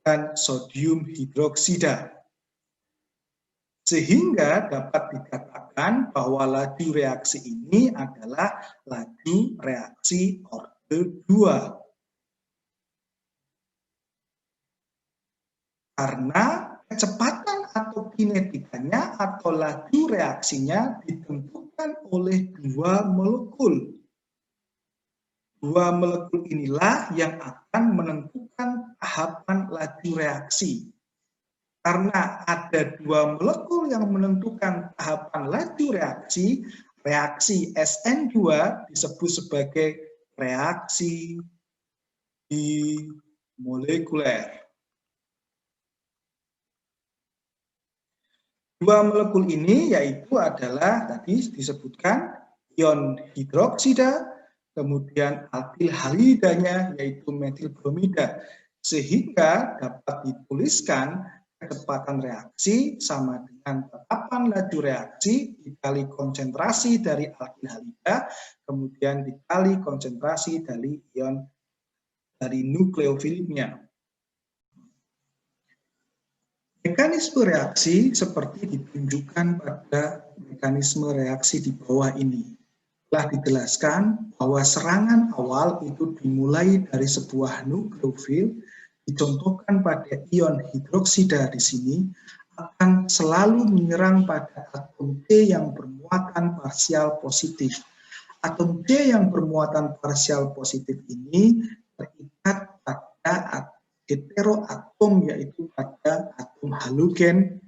[SPEAKER 1] dan sodium hidroksida. Sehingga dapat dikatakan bahwa laju reaksi ini adalah laju reaksi orde 2. Karena kecepatan atau kinetikanya atau laju reaksinya ditentukan oleh dua molekul. Dua molekul inilah yang akan menentukan tahapan laju reaksi. Karena ada dua molekul yang menentukan tahapan laju reaksi, reaksi SN2 disebut sebagai reaksi bimolekuler. Dua molekul ini yaitu adalah tadi disebutkan ion hidroksida, kemudian alkil halidanya yaitu metil bromida, sehingga dapat dituliskan kecepatan reaksi sama dengan tahapan laju reaksi dikali konsentrasi dari alkil halida, kemudian dikali konsentrasi dari ion dari nukleofilnya. Mekanisme reaksi seperti ditunjukkan pada mekanisme reaksi di bawah ini. Telah dijelaskan bahwa serangan awal itu dimulai dari sebuah nukleofil, dicontohkan pada ion hidroksida di sini, akan selalu menyerang pada atom D yang bermuatan parsial positif. Atom D yang bermuatan parsial positif ini terikat pada heteroatom, yaitu pada atom halogen.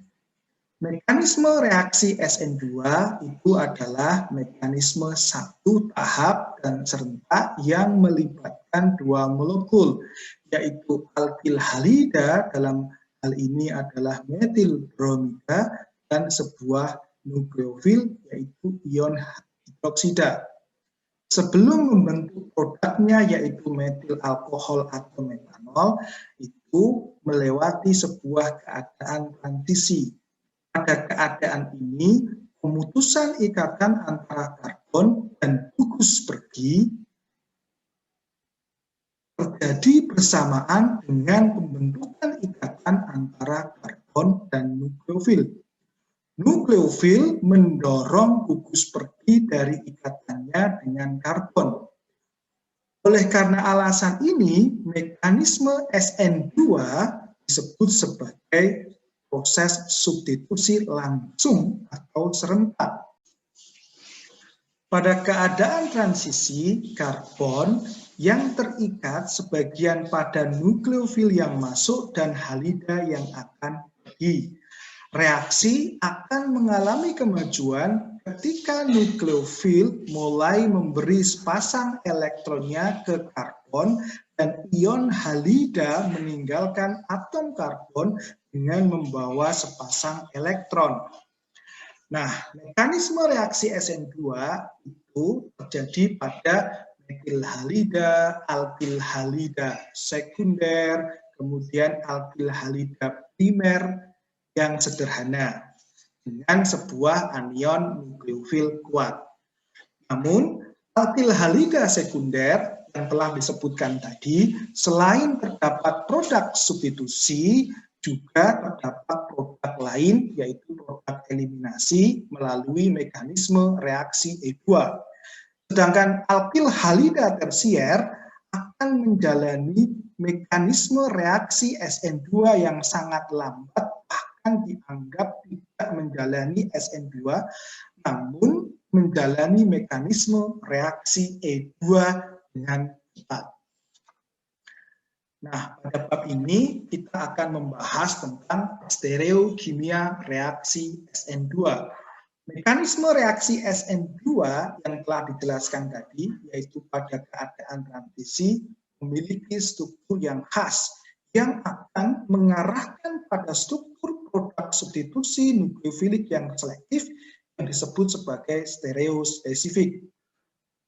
[SPEAKER 1] Mekanisme reaksi SN2 itu adalah mekanisme satu tahap dan serentak yang melibatkan dua molekul, yaitu alkil halida, dalam hal ini adalah metil bromida, dan sebuah nukleofil yaitu ion hidroksida. Sebelum membentuk produknya yaitu metil alkohol atau metanol, itu melewati sebuah keadaan transisi. Pada keadaan ini, pemutusan ikatan antara karbon dan gugus pergi terjadi bersamaan dengan pembentukan ikatan antara karbon dan nukleofil. Nukleofil mendorong gugus pergi dari ikatannya dengan karbon. Oleh karena alasan ini, mekanisme SN2 disebut sebagai proses substitusi langsung atau serentak. Pada keadaan transisi, karbon yang terikat sebagian pada nukleofil yang masuk dan halida yang akan pergi. Reaksi akan mengalami kemajuan ketika nukleofil mulai memberi sepasang elektronnya ke karbon dan ion halida meninggalkan atom karbon dengan membawa sepasang elektron. Nah, mekanisme reaksi SN2 itu terjadi pada metil halida, alkil halida sekunder, kemudian alkil halida primer yang sederhana dengan sebuah anion nukleofil kuat. Namun, alkil halida sekunder yang telah disebutkan tadi, selain terdapat produk substitusi, juga terdapat produk lain, yaitu produk eliminasi melalui mekanisme reaksi E2. Sedangkan alkil halida tersier akan menjalani mekanisme reaksi SN2 yang sangat lambat, dianggap tidak menjalani SN2, namun menjalani mekanisme reaksi E2 dengan cepat. Nah, pada bab ini kita akan membahas tentang stereokimia reaksi SN2. Mekanisme reaksi SN2 yang telah dijelaskan tadi, yaitu pada keadaan transisi, memiliki struktur yang khas, yang akan mengarahkan pada struktur produk substitusi nukleofilik yang selektif yang disebut sebagai stereospesifik.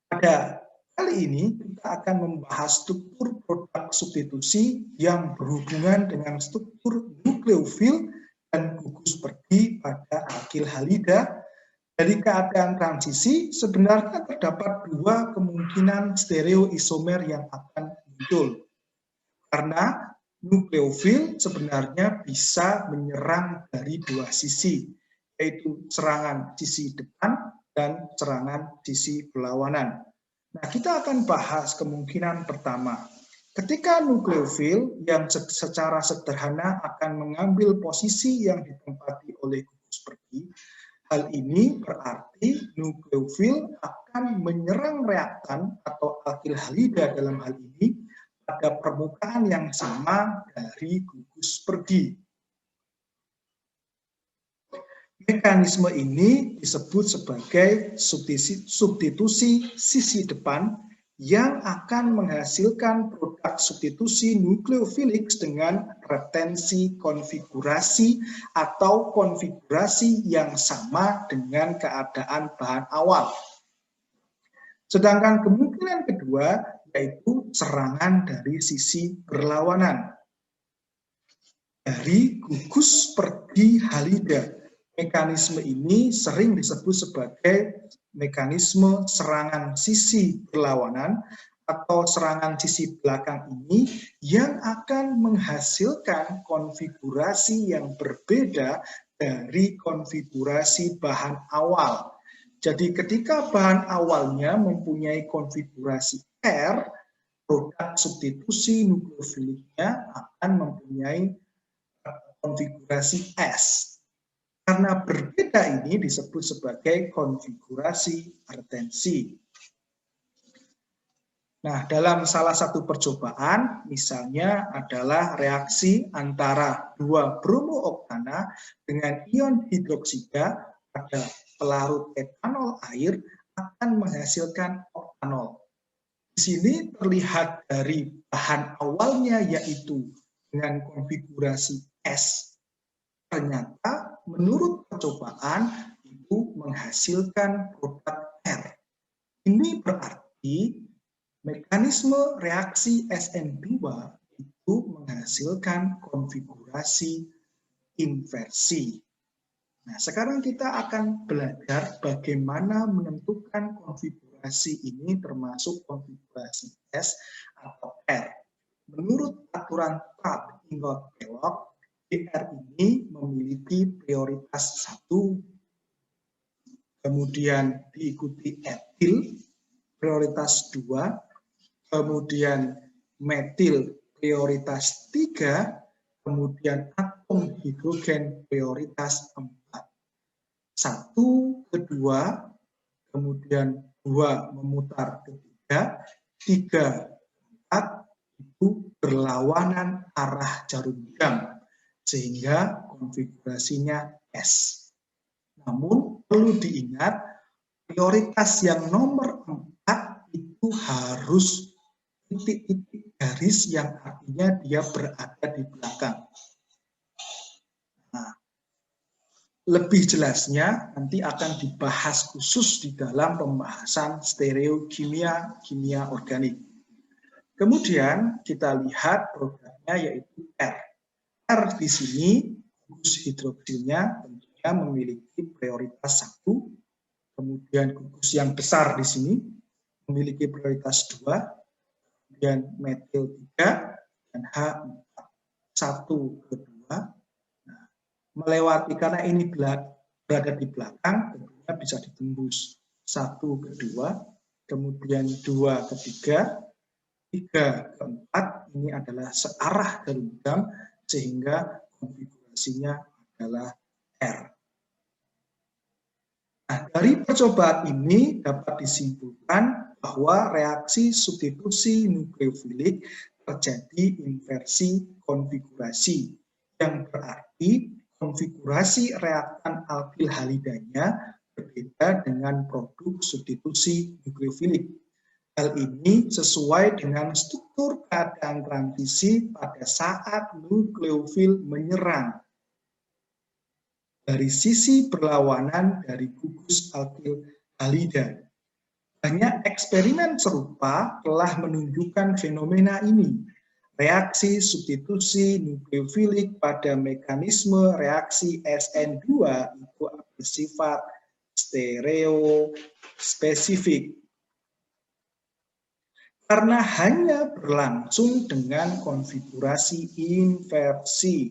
[SPEAKER 1] Pada kali ini kita akan membahas struktur produk substitusi yang berhubungan dengan struktur nukleofil dan gugus pergi pada alkil halida. Dari keadaan transisi sebenarnya terdapat dua kemungkinan stereoisomer yang akan muncul. Karena nukleofil sebenarnya bisa menyerang dari dua sisi, yaitu serangan sisi depan dan serangan sisi berlawanan. Nah, kita akan bahas kemungkinan pertama. Ketika nukleofil yang secara sederhana akan mengambil posisi yang ditempati oleh gugus pergi, hal ini berarti nukleofil akan menyerang reaktan atau alkil halida dalam hal ini pada permukaan yang sama dari gugus pergi. Mekanisme ini disebut sebagai substitusi sisi depan yang akan menghasilkan produk substitusi nukleofilik dengan retensi konfigurasi atau konfigurasi yang sama dengan keadaan bahan awal. Sedangkan kemungkinan kedua yaitu serangan dari sisi berlawanan. Dari gugus pergi halida, mekanisme ini sering disebut sebagai mekanisme serangan sisi berlawanan atau serangan sisi belakang ini yang akan menghasilkan konfigurasi yang berbeda dari konfigurasi bahan awal. Jadi ketika bahan awalnya mempunyai konfigurasi R, produk substitusi nukleofiliknya akan mempunyai konfigurasi S. Karena berbeda ini disebut sebagai konfigurasi retensi. Nah, dalam salah satu percobaan, misalnya adalah reaksi antara dua bromooktana dengan ion hidroksida pada pelarut etanol air akan menghasilkan oktanol. Di sini terlihat dari bahan awalnya yaitu dengan konfigurasi S. Ternyata menurut percobaan itu menghasilkan produk R. Ini berarti mekanisme reaksi SN2 itu menghasilkan konfigurasi inversi. Nah, sekarang kita akan belajar bagaimana menentukan konfigurasi ini termasuk konfigurasi S atau R. Menurut aturan Trapp-Ingold-Kellogg, R ini memiliki prioritas 1, kemudian diikuti etil, prioritas 2, kemudian metil, prioritas 3, kemudian atom hidrogen, prioritas 4. 1 ke 2, kemudian 2 memutar ke 3, 3 ke 4 itu berlawanan arah jarum jam, sehingga konfigurasinya S. Namun perlu diingat, prioritas yang nomor 4 itu harus titik-titik garis yang artinya dia berada di belakang. Nah, lebih jelasnya nanti akan dibahas khusus di dalam pembahasan stereokimia, kimia organik. Kemudian kita lihat produknya yaitu R. R di sini, gugus hidroksilnya tentunya memiliki prioritas 1, kemudian gugus yang besar di sini memiliki prioritas 2, kemudian metil 3, dan H4. 1 ke 2, nah, melewati karena ini berada di belakang, tentunya bisa ditembus 1 ke 2, kemudian 2 ke 3, 3 ke 4, ini adalah searah jarum jam, sehingga konfigurasinya adalah R. Nah, dari percobaan ini dapat disimpulkan bahwa reaksi substitusi nukleofilik terjadi inversi konfigurasi, yang berarti konfigurasi reaktan alkil halidanya berbeda dengan produk substitusi nukleofilik. Hal ini sesuai dengan struktur keadaan transisi pada saat nukleofil menyerang dari sisi berlawanan dari gugus alkil halida. Banyak eksperimen serupa telah menunjukkan fenomena ini. Reaksi substitusi nukleofilik pada mekanisme reaksi SN2 itu bersifat stereospesifik. Karena hanya berlangsung dengan konfigurasi inversi.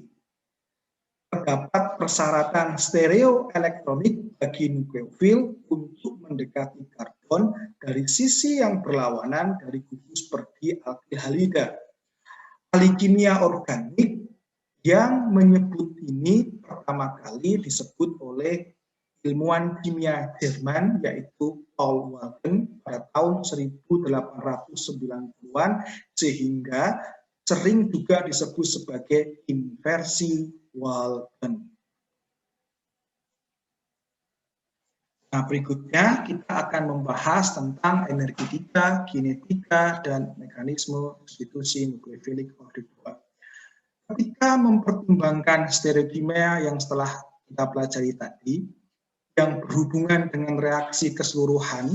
[SPEAKER 1] Terdapat persyaratan stereoelektronik bagi nukleofil untuk mendekati karbon dari sisi yang berlawanan dari gugus pergi alkil halida. Ahli kimia organik yang menyebut ini pertama kali disebut oleh ilmuwan kimia Jerman yaitu Paul Walden pada tahun 1896. kesatuan, sehingga sering juga disebut sebagai inversi Walton. Nah, berikutnya kita akan membahas tentang energetika, kinetika, dan mekanisme substitusi nukleofilik order 2. Ketika mempertimbangkan stereokimia yang setelah kita pelajari tadi, yang berhubungan dengan reaksi keseluruhan,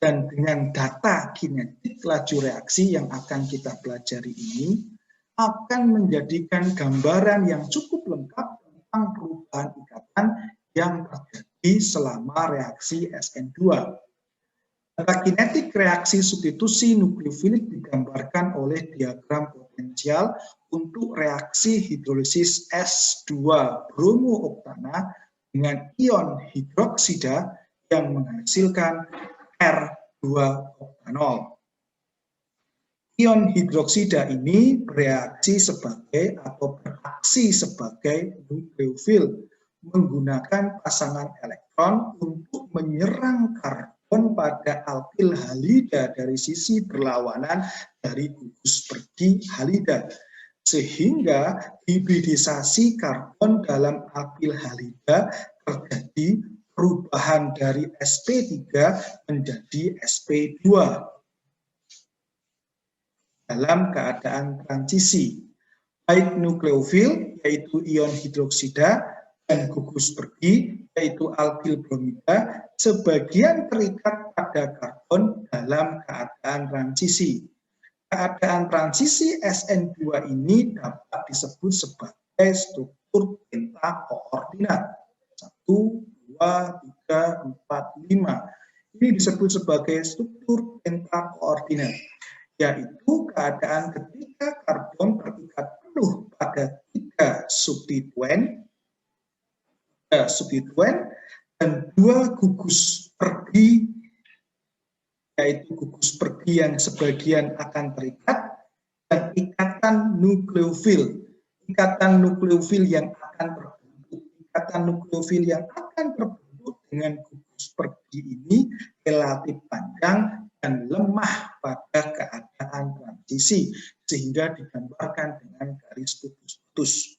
[SPEAKER 1] dan dengan data kinetik laju reaksi yang akan kita pelajari ini, akan menjadikan gambaran yang cukup lengkap tentang perubahan ikatan yang terjadi selama reaksi SN2. Data kinetik reaksi substitusi nukleofilik digambarkan oleh diagram potensial untuk reaksi hidrolisis S2 bromooktana dengan ion hidroksida yang menghasilkan R2-oktanol. Ion hidroksida ini bereaksi sebagai atau beraksi sebagai nukleofil menggunakan pasangan elektron untuk menyerang karbon pada alkil halida dari sisi berlawanan dari gugus pergi halida, sehingga hibridisasi karbon dalam alkil halida terjadi perubahan dari sp3 menjadi sp2 dalam keadaan transisi. Baik nukleofil, yaitu ion hidroksida, dan gugus pergi, yaitu alkil bromida, sebagian terikat pada karbon dalam keadaan transisi. Keadaan transisi SN2 ini dapat disebut sebagai struktur pentakoordinat. 1, 2, 3, 4, 5. Ini disebut sebagai struktur pentakoordinat, yaitu keadaan ketika karbon terikat penuh pada 3 substituen dan 2 gugus pergi, yaitu gugus pergi yang sebagian akan terikat, dan ikatan nukleofil. Ikatan nukleofil yang akan terbentuk dengan gugus pergi ini relatif panjang dan lemah pada keadaan transisi, sehingga digambarkan dengan garis putus-putus.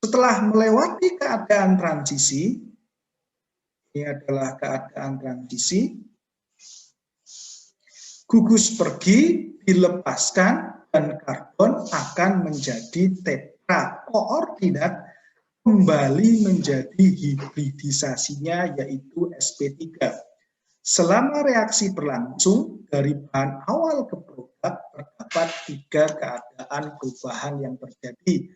[SPEAKER 1] Setelah melewati keadaan transisi, ini adalah keadaan transisi, gugus pergi dilepaskan dan karbon akan menjadi tetra koordinat, kembali menjadi hibridisasinya yaitu sp3. Selama reaksi berlangsung, dari bahan awal ke produk terdapat 3 keadaan perubahan yang terjadi.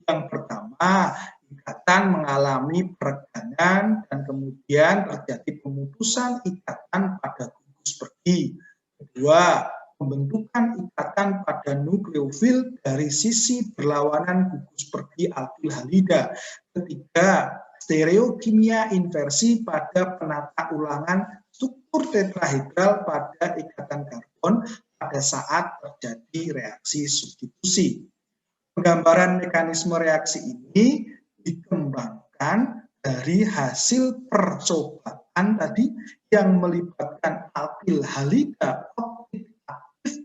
[SPEAKER 1] Yang pertama, ikatan mengalami peregangan dan kemudian terjadi pemutusan ikatan pada gugus pergi. Kedua, pembentukan ikatan pada nukleofil dari sisi berlawanan gugus pergi alkil halida. Ketiga, stereokimia inversi pada penata ulangan struktur tetrahedral pada ikatan karbon pada saat terjadi reaksi substitusi. Penggambaran mekanisme reaksi ini dikembangkan dari hasil percobaan tadi yang melibatkan alkil halida aktif,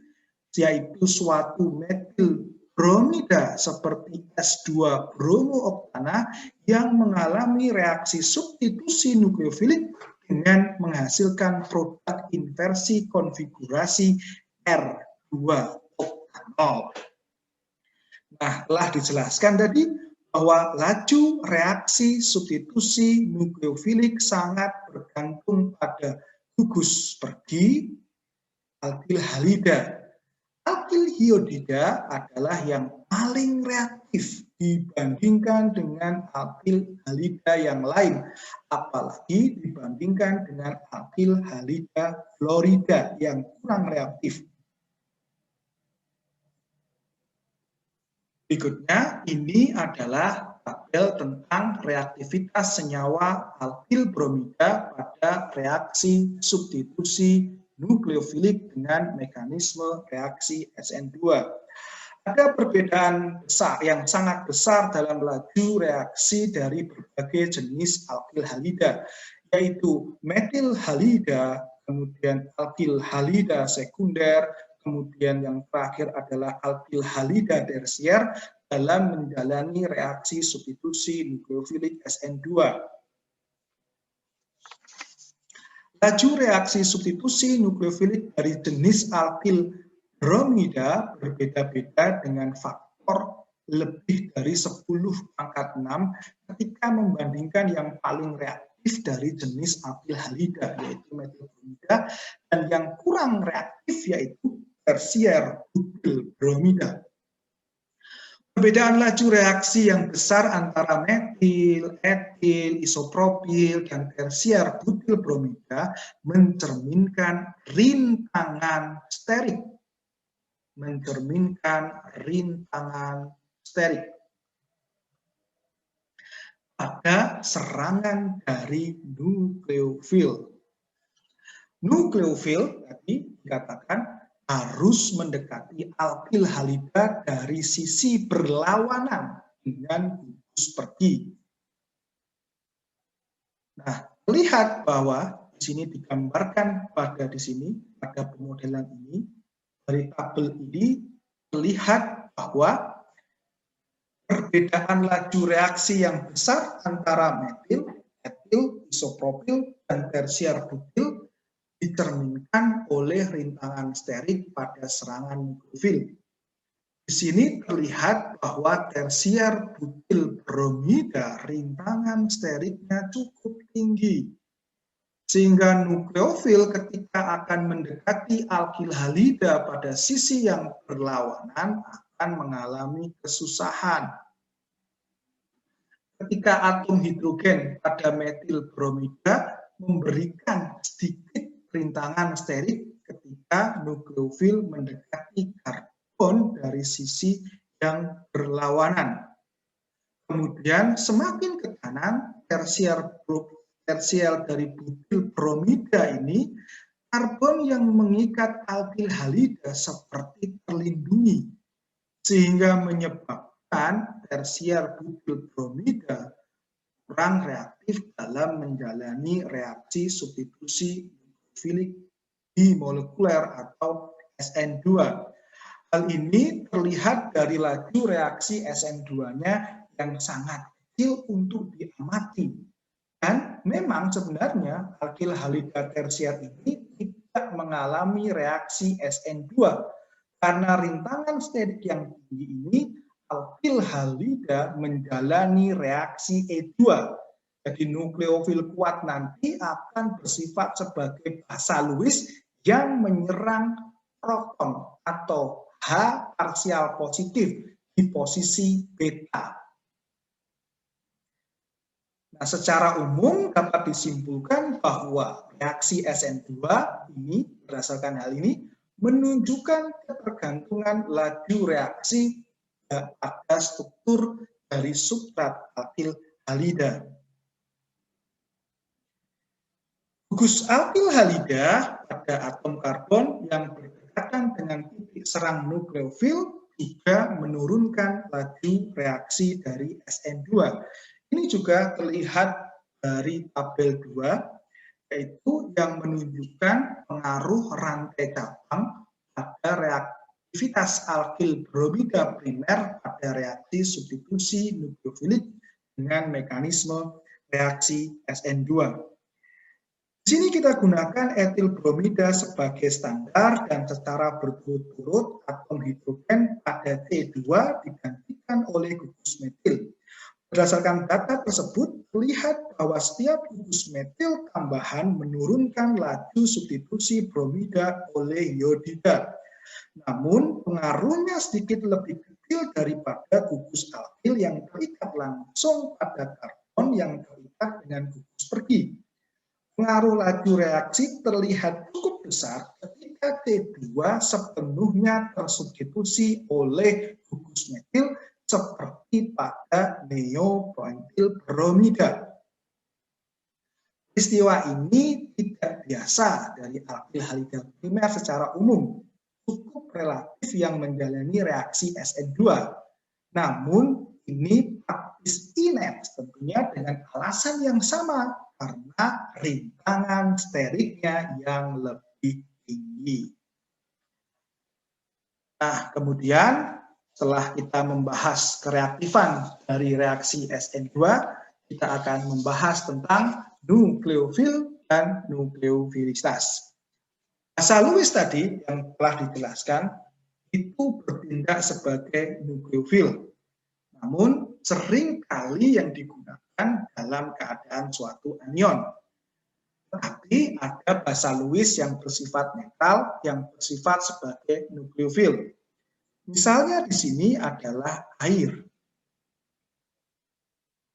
[SPEAKER 1] yaitu suatu metil bromida seperti S2 bromooktana yang mengalami reaksi substitusi nukleofilik dengan menghasilkan produk inversi konfigurasi R2-oktanol. Nah, telah dijelaskan tadi bahwa laju reaksi substitusi nukleofilik sangat bergantung pada gugus pergi alkil halida. Alkil iodida adalah yang paling reaktif dibandingkan dengan alkil halida yang lain, apalagi dibandingkan dengan alkil halida fluorida yang kurang reaktif. Berikutnya, ini adalah tabel tentang reaktivitas senyawa alkil bromida pada reaksi substitusi nukleofilik dengan mekanisme reaksi SN2. Ada perbedaan besar yang sangat besar dalam laju reaksi dari berbagai jenis alkil halida, yaitu metil halida, kemudian alkil halida sekunder, kemudian yang terakhir adalah alkyl halida tersier dalam menjalani reaksi substitusi nukleofilik SN2. Laju reaksi substitusi nukleofilik dari jenis alkyl bromida berbeda-beda dengan faktor lebih dari 10 pangkat 6 ketika membandingkan yang paling reaktif dari jenis alkyl halida, yaitu metil bromida, dan yang kurang reaktif yaitu tersier butyl bromida. Perbedaan laju reaksi yang besar antara metil, etil, isopropil, dan tersier butyl bromida mencerminkan rintangan sterik. Pada serangan dari nukleofil. Nukleofil tadi dikatakan harus mendekati alkyl halida dari sisi berlawanan dengan gugus pergi. Nah, lihat bahwa di sini digambarkan pada pemodelan ini, dari tabel ini terlihat bahwa perbedaan laju reaksi yang besar antara metil, etil, isopropil, dan tersier butyl dicerminkan oleh rintangan sterik pada serangan nukleofil. Di sini terlihat bahwa tersier butyl bromida rintangan steriknya cukup tinggi, sehingga nukleofil ketika akan mendekati alkyl halida pada sisi yang berlawanan akan mengalami kesusahan. Ketika atom hidrogen pada metil bromida memberikan sedikit rintangan sterik ketika nukleofil mendekati karbon dari sisi yang berlawanan. Kemudian semakin ke kanan, tersier dari butyl bromida ini, karbon yang mengikat alkyl halida seperti terlindungi, sehingga menyebabkan tersier butyl bromida kurang reaktif dalam menjalani reaksi substitusi nukleofilik bimolekuler atau SN2. Hal ini terlihat dari laju reaksi SN2-nya yang sangat kecil untuk diamati. Dan memang sebenarnya alkyl halida tersier ini tidak mengalami reaksi SN2 karena rintangan sterik yang tinggi ini, alkyl halida menjalani reaksi E2. Jadi nukleofil kuat nanti akan bersifat sebagai basa Lewis yang menyerang proton atau H parsial positif di posisi beta. Nah, secara umum dapat disimpulkan bahwa reaksi SN2 ini berdasarkan hal ini menunjukkan ketergantungan laju reaksi pada struktur dari substrat alkyl halida. Gugus alkyl halida pada atom karbon yang berdekatan dengan titik serang nukleofil juga menurunkan laju reaksi dari SN2. Ini juga terlihat dari tabel 2, yaitu yang menunjukkan pengaruh rantai cabang pada reaktivitas alkyl bromida primer pada reaksi substitusi nukleofilik dengan mekanisme reaksi SN2. Di sini kita gunakan etil bromida sebagai standar dan secara berturut-turut atom hidrogen pada C2 digantikan oleh gugus metil. Berdasarkan data tersebut, terlihat bahwa setiap gugus metil tambahan menurunkan laju substitusi bromida oleh iodida. Namun, pengaruhnya sedikit lebih kecil daripada gugus alkyl yang terikat langsung pada karbon yang terikat dengan gugus pergi. Pengaruh laju reaksi terlihat cukup besar ketika T2 sepenuhnya tersubstitusi oleh gugus metil seperti pada neopentil bromida. Peristiwa ini tidak biasa dari alkyl halida primer secara umum, cukup relatif yang menjalani reaksi SN2. Namun ini praktis ineps tentunya dengan alasan yang sama, karena rintangan steriknya yang lebih tinggi. Nah, kemudian setelah kita membahas kereaktifan dari reaksi SN2, kita akan membahas tentang nukleofil dan nukleofilitas. Basa Lewis tadi yang telah dijelaskan itu bertindak sebagai nukleofil, namun seringkali yang digunakan dalam keadaan suatu anion. Tetapi ada basa Lewis yang bersifat netral, yang bersifat sebagai nukleofil. Misalnya di sini adalah air.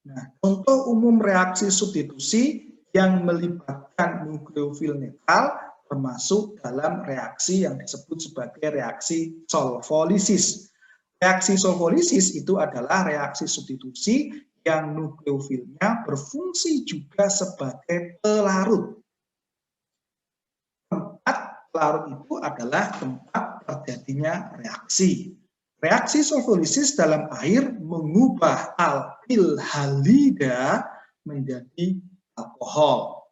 [SPEAKER 1] Nah, contoh umum reaksi substitusi yang melibatkan nukleofil netral termasuk dalam reaksi yang disebut sebagai reaksi solvolisis. Reaksi solvolisis itu adalah reaksi substitusi yang nukleofilnya berfungsi juga sebagai pelarut. Tempat pelarut itu adalah tempat terjadinya reaksi. Reaksi solvolisis dalam air mengubah alkil halida menjadi alkohol.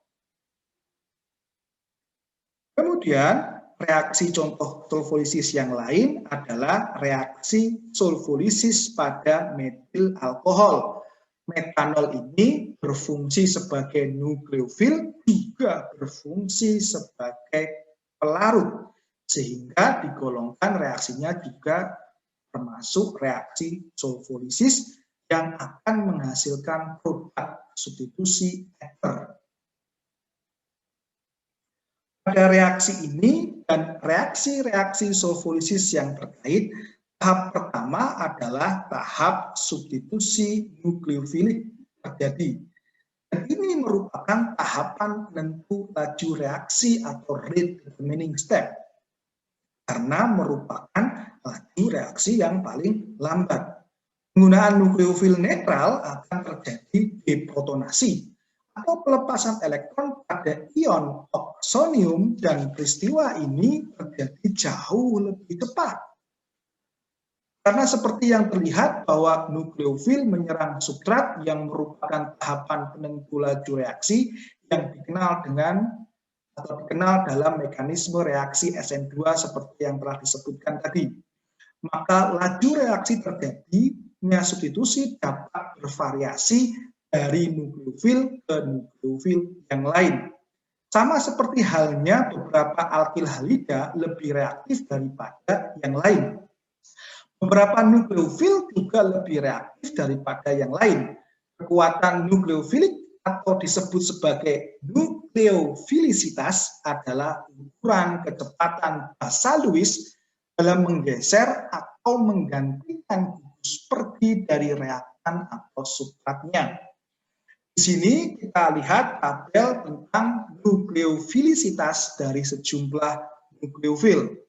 [SPEAKER 1] Kemudian reaksi contoh solvolisis yang lain adalah reaksi solvolisis pada metil alkohol. Metanol ini berfungsi sebagai nukleofil, juga berfungsi sebagai pelarut, sehingga digolongkan reaksinya juga termasuk reaksi solvolisis yang akan menghasilkan produk substitusi ether. Pada reaksi ini dan reaksi-reaksi solvolisis yang terkait, tahap pertama adalah tahap substitusi nukleofilik terjadi. Dan ini merupakan tahapan penentu laju reaksi atau rate determining step, karena merupakan laju reaksi yang paling lambat. Penggunaan nukleofil netral akan terjadi deprotonasi atau pelepasan elektron pada ion oxonium, dan peristiwa ini terjadi jauh lebih cepat. Karena seperti yang terlihat bahwa nukleofil menyerang substrat yang merupakan tahapan penentu laju reaksi yang dikenal dalam mekanisme reaksi SN2 seperti yang telah disebutkan tadi. Maka laju reaksi terjadinya substitusi dapat bervariasi dari nukleofil ke nukleofil yang lain. Sama seperti halnya beberapa alkil halida lebih reaktif daripada yang lain. Beberapa nukleofil juga lebih reaktif daripada yang lain. Kekuatan nukleofilik atau disebut sebagai nukleofilisitas adalah ukuran kecepatan basa Lewis dalam menggeser atau menggantikan gugus pergi dari reaktan atau substratnya. Di sini kita lihat tabel tentang nukleofilisitas dari sejumlah nukleofil.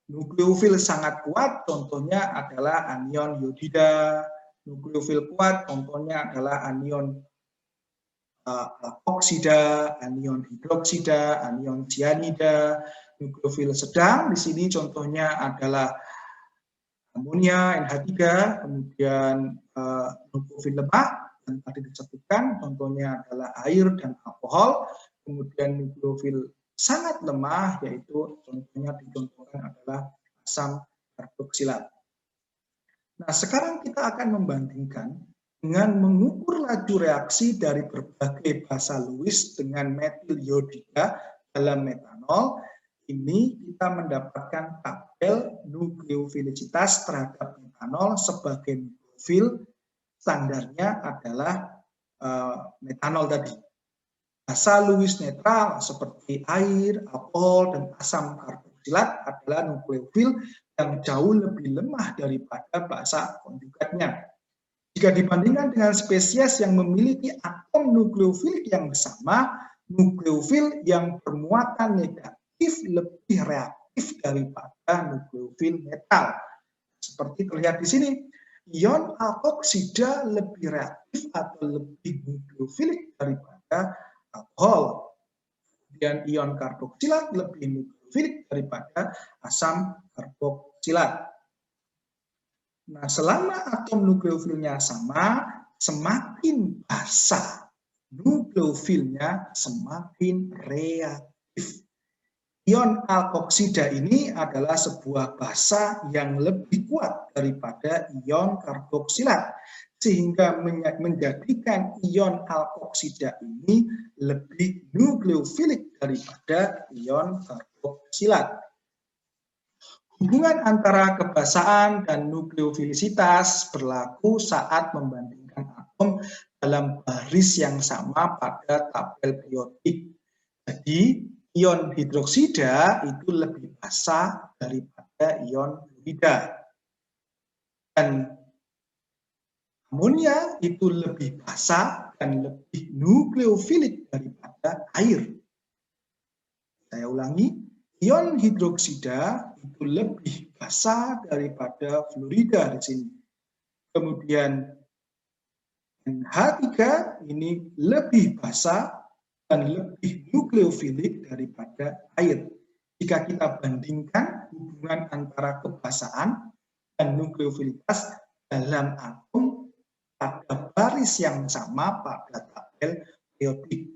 [SPEAKER 1] Nukleofil sangat kuat, contohnya adalah anion iodida. Nukleofil kuat, contohnya adalah anion oksida, anion hidroksida, anion cyanida. Nukleofil sedang di sini contohnya adalah amonia NH3, kemudian nukleofil lemah yang tadi disebutkan, contohnya adalah air dan alkohol. Kemudian nukleofil sangat lemah, yaitu contohnya dicontohkan adalah asam karboksilat. Nah, sekarang kita akan membandingkan dengan mengukur laju reaksi dari berbagai basa Lewis dengan metil iodida dalam metanol. Ini kita mendapatkan tabel nukleofilisitas terhadap metanol sebagai nukleofil. Standarnya adalah metanol tadi. Basa Lewis netral seperti air, alkohol, dan asam karboksilat adalah nukleofil yang jauh lebih lemah daripada basa konjugatnya. Jika dibandingkan dengan spesies yang memiliki atom nukleofilik yang sama, nukleofil yang bermuatan negatif lebih reaktif daripada nukleofil netral. Seperti terlihat di sini, ion alkoksida lebih reaktif atau lebih nukleofilik daripada alkohol. Dan ion karboksilat lebih nukleofilik daripada asam karboksilat. Nah, selama atom nukleofilnya sama, semakin basa nukleofilnya semakin reaktif. Ion alkoksida ini adalah sebuah basa yang lebih kuat daripada ion karboksilat, sehingga menjadikan ion alkoksida ini lebih nukleofilik daripada ion karboksilat. Hubungan antara kebasaan dan nukleofilisitas berlaku saat membandingkan atom dalam baris yang sama pada tabel periodik. Jadi, ion hidroksida itu lebih basa daripada ion fluorida. Dan amonia itu lebih basa dan lebih nukleofilik daripada air. Saya ulangi, ion hidroksida itu lebih basa daripada fluorida di sini. Kemudian NH3 ini lebih basa dan lebih nukleofilik daripada air. Jika kita bandingkan hubungan antara kebasaan dan nukleofilitas dalam atom pada baris yang sama pada tabel periodik.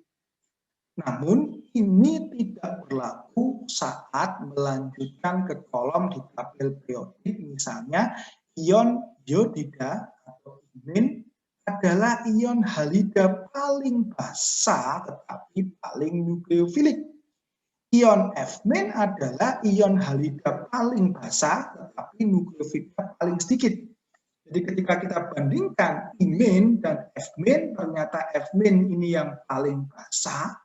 [SPEAKER 1] Namun, ini tidak berlaku saat melanjutkan ke kolom di tabel periodik, misalnya ion iodida atau imin adalah ion halida paling basa tetapi paling nukleofilik. Ion F- adalah ion halida paling basa tetapi nukleofilnya paling sedikit. Jadi ketika kita bandingkan imin dan F- ternyata F- ini yang paling basa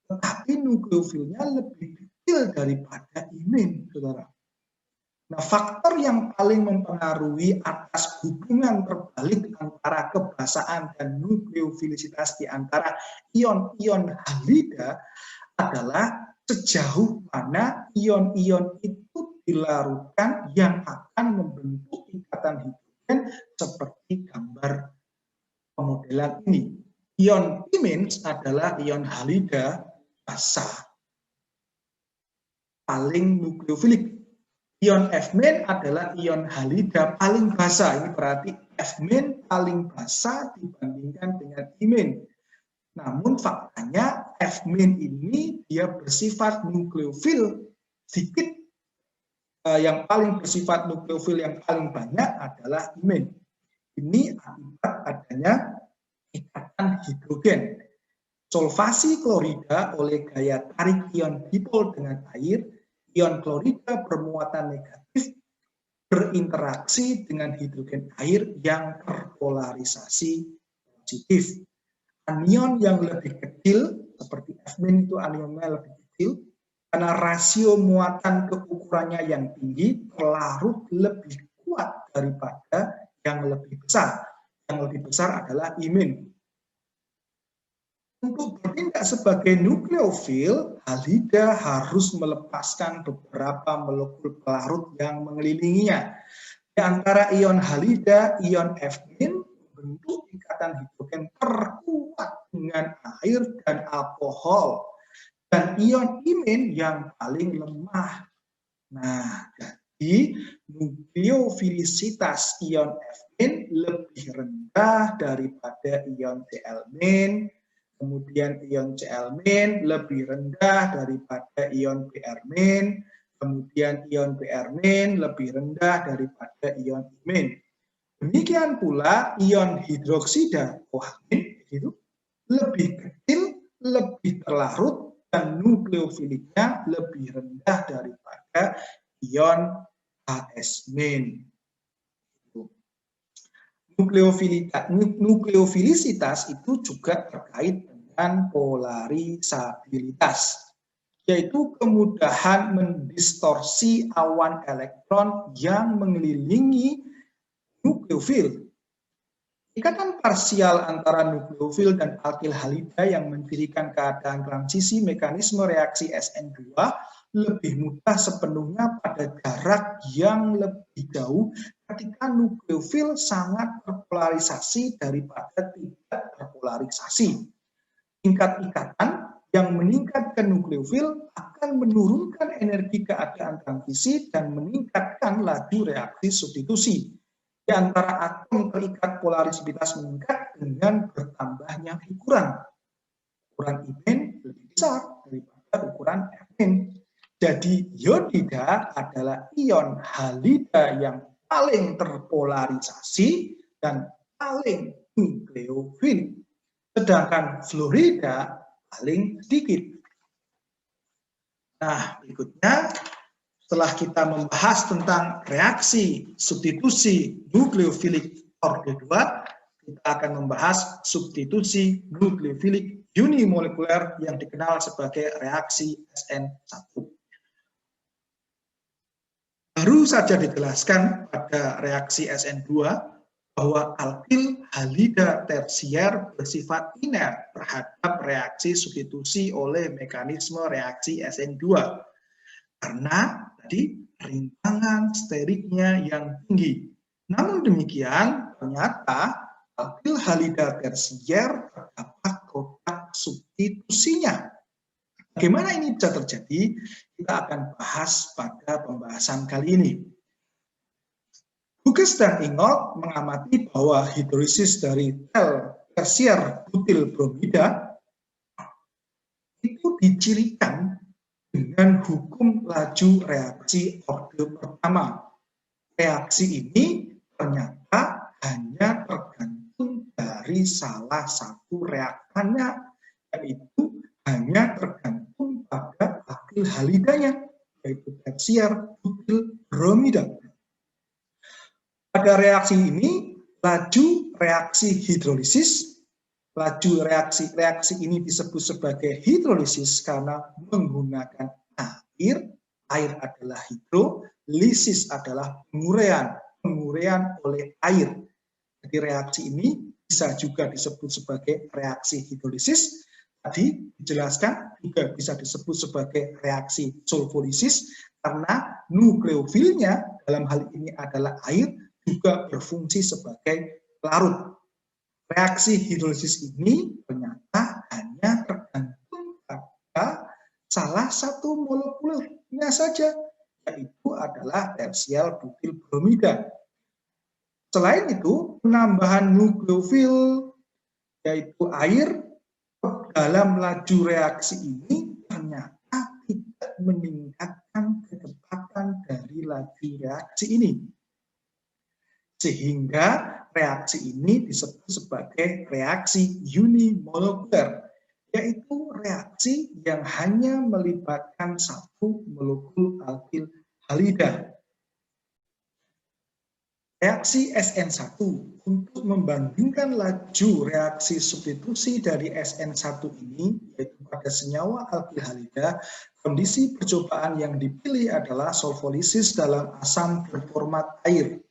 [SPEAKER 1] tetapi nukleofilnya lebih kecil daripada imin, saudara. Nah, faktor yang paling mempengaruhi atas hubungan terbalik antara kebasaan dan nukleofilisitas di antara ion-ion halida adalah sejauh mana ion-ion itu dilarutkan yang akan membentuk ikatan hidrogen seperti gambar pemodelan ini. Ion imin adalah ion halida basa, paling nukleofilik. Ion F- adalah ion halida paling basa. Ini berarti F- paling basa dibandingkan dengan imin. Namun faktanya F- ini dia bersifat nukleofil sedikit. Yang paling bersifat nukleofil yang paling banyak adalah imin. Ini akibat adanya ikatan hidrogen. Solvasi klorida oleh gaya tarik ion dipol dengan air, ion klorida bermuatan negatif berinteraksi dengan hidrogen air yang terpolarisasi positif. Anion yang lebih kecil, seperti F- itu anionnya lebih kecil, karena rasio muatan ke ukurannya yang tinggi, pelarut lebih kuat daripada yang lebih besar. Yang lebih besar adalah imin. Untuk bertindak sebagai nukleofil, halida harus melepaskan beberapa molekul pelarut yang mengelilinginya. Di antara ion halida, ion F- bentuk ikatan hidrogen terkuat dengan air dan alkohol. Dan ion imin yang paling lemah. Nah, jadi nukleofilisitas ion F- lebih rendah daripada ion Cl-, kemudian ion Cl- lebih rendah daripada ion Br-, kemudian ion Br- lebih rendah daripada ion imin. Demikian pula ion hidroksida OH- itu lebih kecil, lebih terlarut, dan nukleofiliknya lebih rendah daripada ion HS-. Nukleofilisitas itu juga terkait dengan polarisabilitas, yaitu kemudahan mendistorsi awan elektron yang mengelilingi nukleofil. Ikatan parsial antara nukleofil dan alkil halida yang mencirikan keadaan transisi mekanisme reaksi SN2 lebih mudah sepenuhnya pada jarak yang lebih jauh ketika nukleofil sangat terpolarisasi daripada tidak terpolarisasi. Tingkat ikatan yang meningkat ke nukleofil akan menurunkan energi keadaan transisi dan meningkatkan laju reaksi substitusi. Di antara atom terikat polarisabilitas meningkat dengan bertambahnya ukuran. Ukuran imin lebih besar daripada ukuran F-. Jadi iodida adalah ion halida yang paling terpolarisasi dan paling nukleofilik. Sedangkan fluorida paling sedikit. Nah, berikutnya setelah kita membahas tentang reaksi substitusi nukleofilik orde 2, kita akan membahas substitusi nukleofilik unimolekuler yang dikenal sebagai reaksi SN1. Baru saja dijelaskan pada reaksi SN2 bahwa alkil halida tersier bersifat iner terhadap reaksi substitusi oleh mekanisme reaksi SN2 karena tadi rintangan steriknya yang tinggi. Namun demikian, ternyata alkil halida tersier terdapat produk substitusinya. Bagaimana ini bisa terjadi? Kita akan bahas pada pembahasan kali ini. Hughes dan Ingold mengamati bahwa hidrolisis dari tersier butil bromida itu dicirikan dengan hukum laju reaksi orde pertama. Reaksi ini ternyata hanya tergantung dari salah satu reaktannya, yaitu hanya tergantung pada alkil halidanya, yaitu tersier butil bromida. Pada reaksi ini, laju reaksi hidrolisis, laju reaksi ini disebut sebagai hidrolisis karena menggunakan air. Air adalah hidro, lisis adalah penguraian oleh air. Jadi reaksi ini bisa juga disebut sebagai reaksi hidrolisis. Tadi dijelaskan juga bisa disebut sebagai reaksi sulfolisis karena nukleofilnya dalam hal ini adalah air juga berfungsi sebagai larut. Reaksi hidrolisis ini ternyata hanya tergantung pada salah satu molekulnya saja, yaitu adalah tersier butil bromida. Selain itu, penambahan nukleofil yaitu air dalam laju reaksi ini ternyata tidak meningkatkan kecepatan dari laju reaksi ini. Sehingga reaksi ini disebut sebagai reaksi unimolekuler, yaitu reaksi yang hanya melibatkan satu molekul alkil halida. Reaksi SN1 untuk membandingkan laju reaksi substitusi dari SN1 ini, yaitu pada senyawa alkil halida, kondisi percobaan yang dipilih adalah solfolisis dalam asam berformat air.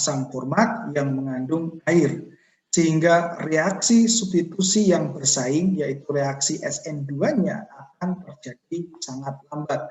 [SPEAKER 1] Asam format yang mengandung air, sehingga reaksi substitusi yang bersaing yaitu reaksi SN2-nya akan terjadi sangat lambat.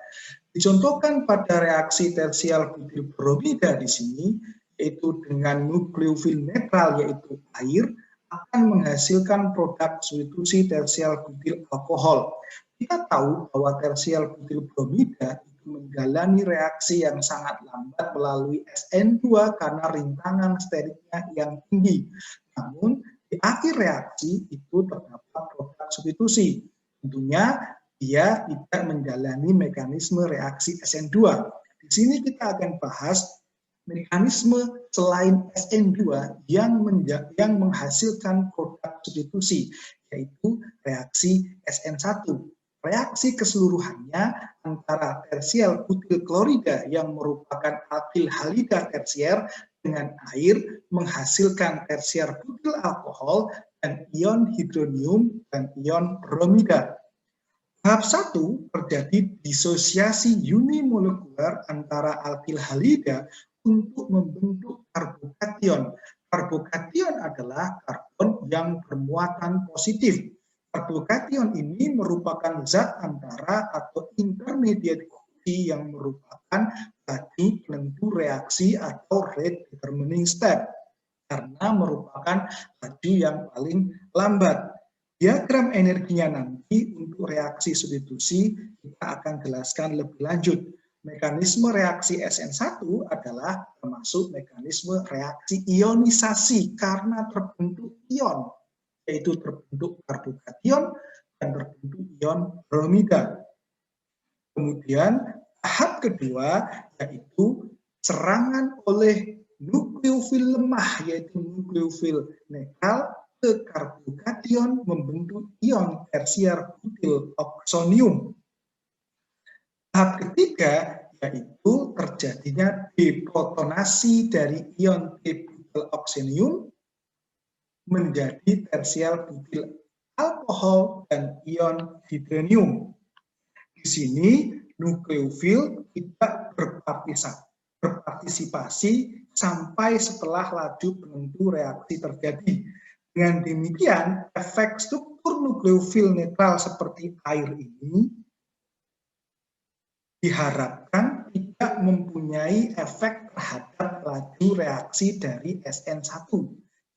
[SPEAKER 1] Dicontohkan pada reaksi tersier butil bromida di sini, yaitu dengan nukleofil netral yaitu air, akan menghasilkan produk substitusi tersier butil alkohol. Kita tahu bahwa tersier butil bromida menjalani reaksi yang sangat lambat melalui SN2 karena rintangan steriknya yang tinggi. Namun, di akhir reaksi itu terdapat produk substitusi. Tentunya, dia tidak menjalani mekanisme reaksi SN2. Di sini kita akan bahas mekanisme selain SN2 yang menghasilkan produk substitusi, yaitu reaksi SN1. Reaksi keseluruhannya antara tersier butil klorida yang merupakan alkil halida tersier dengan air menghasilkan tersier butil alkohol dan ion hidronium dan ion bromida. Tahap 1 terjadi disosiasi unimolekuler antara alkil halida untuk membentuk karbokation. Karbokation adalah karbon yang bermuatan positif. Karbokation ini merupakan zat antara atau intermediate kopi yang merupakan bagi penentu reaksi atau rate determining step karena merupakan laju yang paling lambat. Diagram energinya nanti untuk reaksi substitusi kita akan jelaskan lebih lanjut. Mekanisme reaksi SN1 adalah termasuk mekanisme reaksi ionisasi karena terbentuk ion, yaitu terbentuk karbokation dan terbentuk ion bromida. Kemudian tahap kedua yaitu serangan oleh nukleofil lemah, yaitu nukleofil netral ke karbokation membentuk ion tersier butyl oxonium. Tahap ketiga yaitu terjadinya deprotonasi dari ion butyl oxonium menjadi tersier butyl alkohol dan ion hidronium. Di sini nukleofil tidak berpartisipasi sampai setelah laju penentu reaksi terjadi. Dengan demikian, efek struktur nukleofil netral seperti air ini diharapkan tidak mempunyai efek terhadap laju reaksi dari SN1.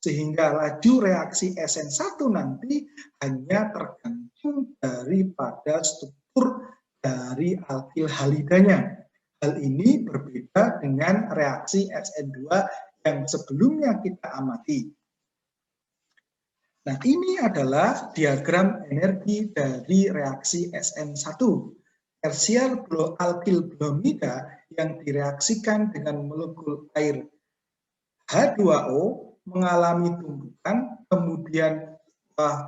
[SPEAKER 1] Sehingga laju reaksi SN1 nanti hanya tergantung daripada struktur dari alkil halidanya. Hal ini berbeda dengan reaksi SN2 yang sebelumnya kita amati. Nah, ini adalah diagram energi dari reaksi SN1. Tersier alkil bromida yang direaksikan dengan molekul air H2O mengalami tumbukan, kemudian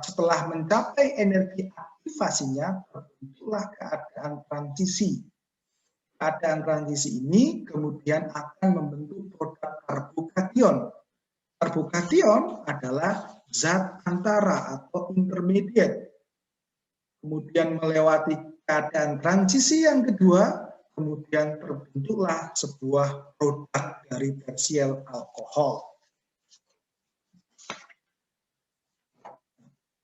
[SPEAKER 1] setelah mencapai energi aktivasinya, terbentuklah keadaan transisi. Keadaan transisi ini kemudian akan membentuk produk karbokation. Karbokation adalah zat antara atau intermediate. Kemudian melewati keadaan transisi yang kedua, kemudian terbentuklah sebuah produk dari tersier alkohol.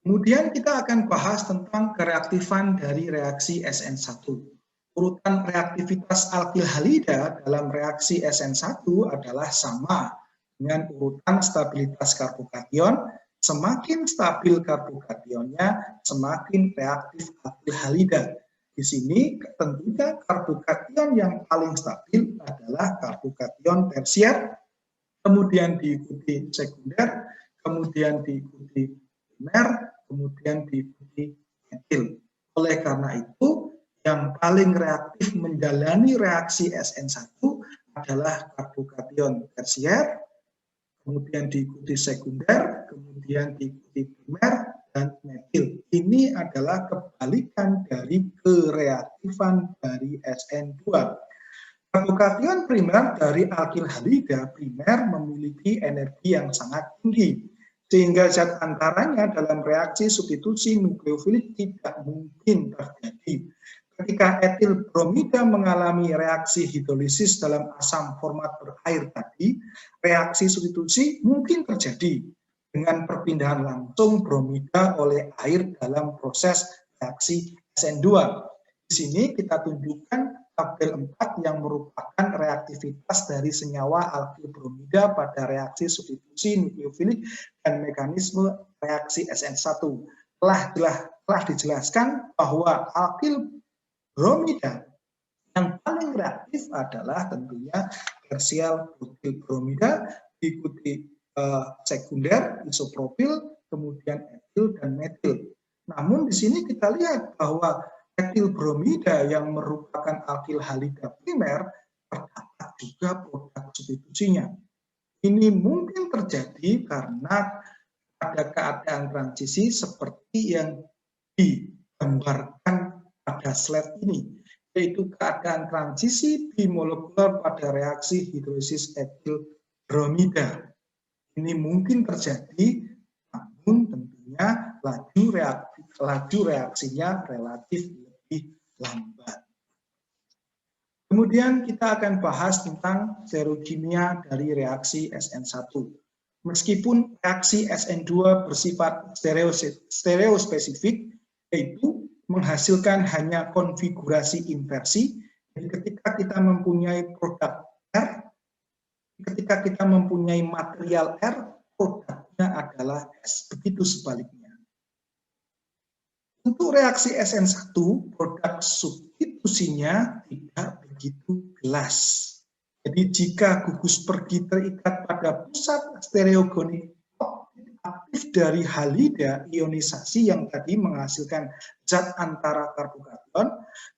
[SPEAKER 1] Kemudian kita akan bahas tentang kereaktifan dari reaksi SN1. Urutan reaktivitas alkil halida dalam reaksi SN1 adalah sama dengan urutan stabilitas karbokation. Semakin stabil karbokationnya, semakin reaktif alkil halida. Di sini tentunya karbokation yang paling stabil adalah karbokation tersier, kemudian diikuti sekunder, kemudian diikuti primer, kemudian diikuti metil. Oleh karena itu, yang paling reaktif menjalani reaksi SN1 adalah karbokation tersier, kemudian diikuti sekunder, kemudian diikuti primer, dan metil. Ini adalah kebalikan dari kereaktifan dari SN2. Karbokation primer dari alkil halida primer memiliki energi yang sangat tinggi, sehingga zat antaranya dalam reaksi substitusi nukleofilik tidak mungkin terjadi. Ketika etil bromida mengalami reaksi hidrolisis dalam asam format berair tadi, reaksi substitusi mungkin terjadi dengan perpindahan langsung bromida oleh air dalam proses reaksi SN2. Di sini kita tunjukkan tabel 4 yang merupakan reaktivitas dari senyawa alkil bromida pada reaksi substitusi nukleofilik dan mekanisme reaksi SN1. Telah dijelaskan bahwa alkil bromida yang paling reaktif adalah tentunya tersier butyl bromida, diikuti sekunder isopropil, kemudian etil dan metil. Namun di sini kita lihat bahwa etil bromida yang merupakan alkil halida primer terdapat juga produk substitusinya. Ini mungkin terjadi karena ada keadaan transisi seperti yang digambarkan pada slide ini, yaitu keadaan transisi bimolekuler pada reaksi hidrolisis etil bromida. Ini mungkin terjadi, namun tentunya laju reaksinya relatif lebih lambat. Kemudian kita akan bahas tentang stereokimia dari reaksi SN1. Meskipun reaksi SN2 bersifat stereospesifik, yaitu menghasilkan hanya konfigurasi inversi. Jadi ketika kita mempunyai produk R, ketika kita mempunyai material R, produknya adalah S. Begitu sebaliknya. Untuk reaksi SN1, produk substitusinya tidak begitu jelas. Jadi jika gugus pergi terikat pada pusat stereogonit aktif dari halida ionisasi yang tadi menghasilkan zat antara karbokation.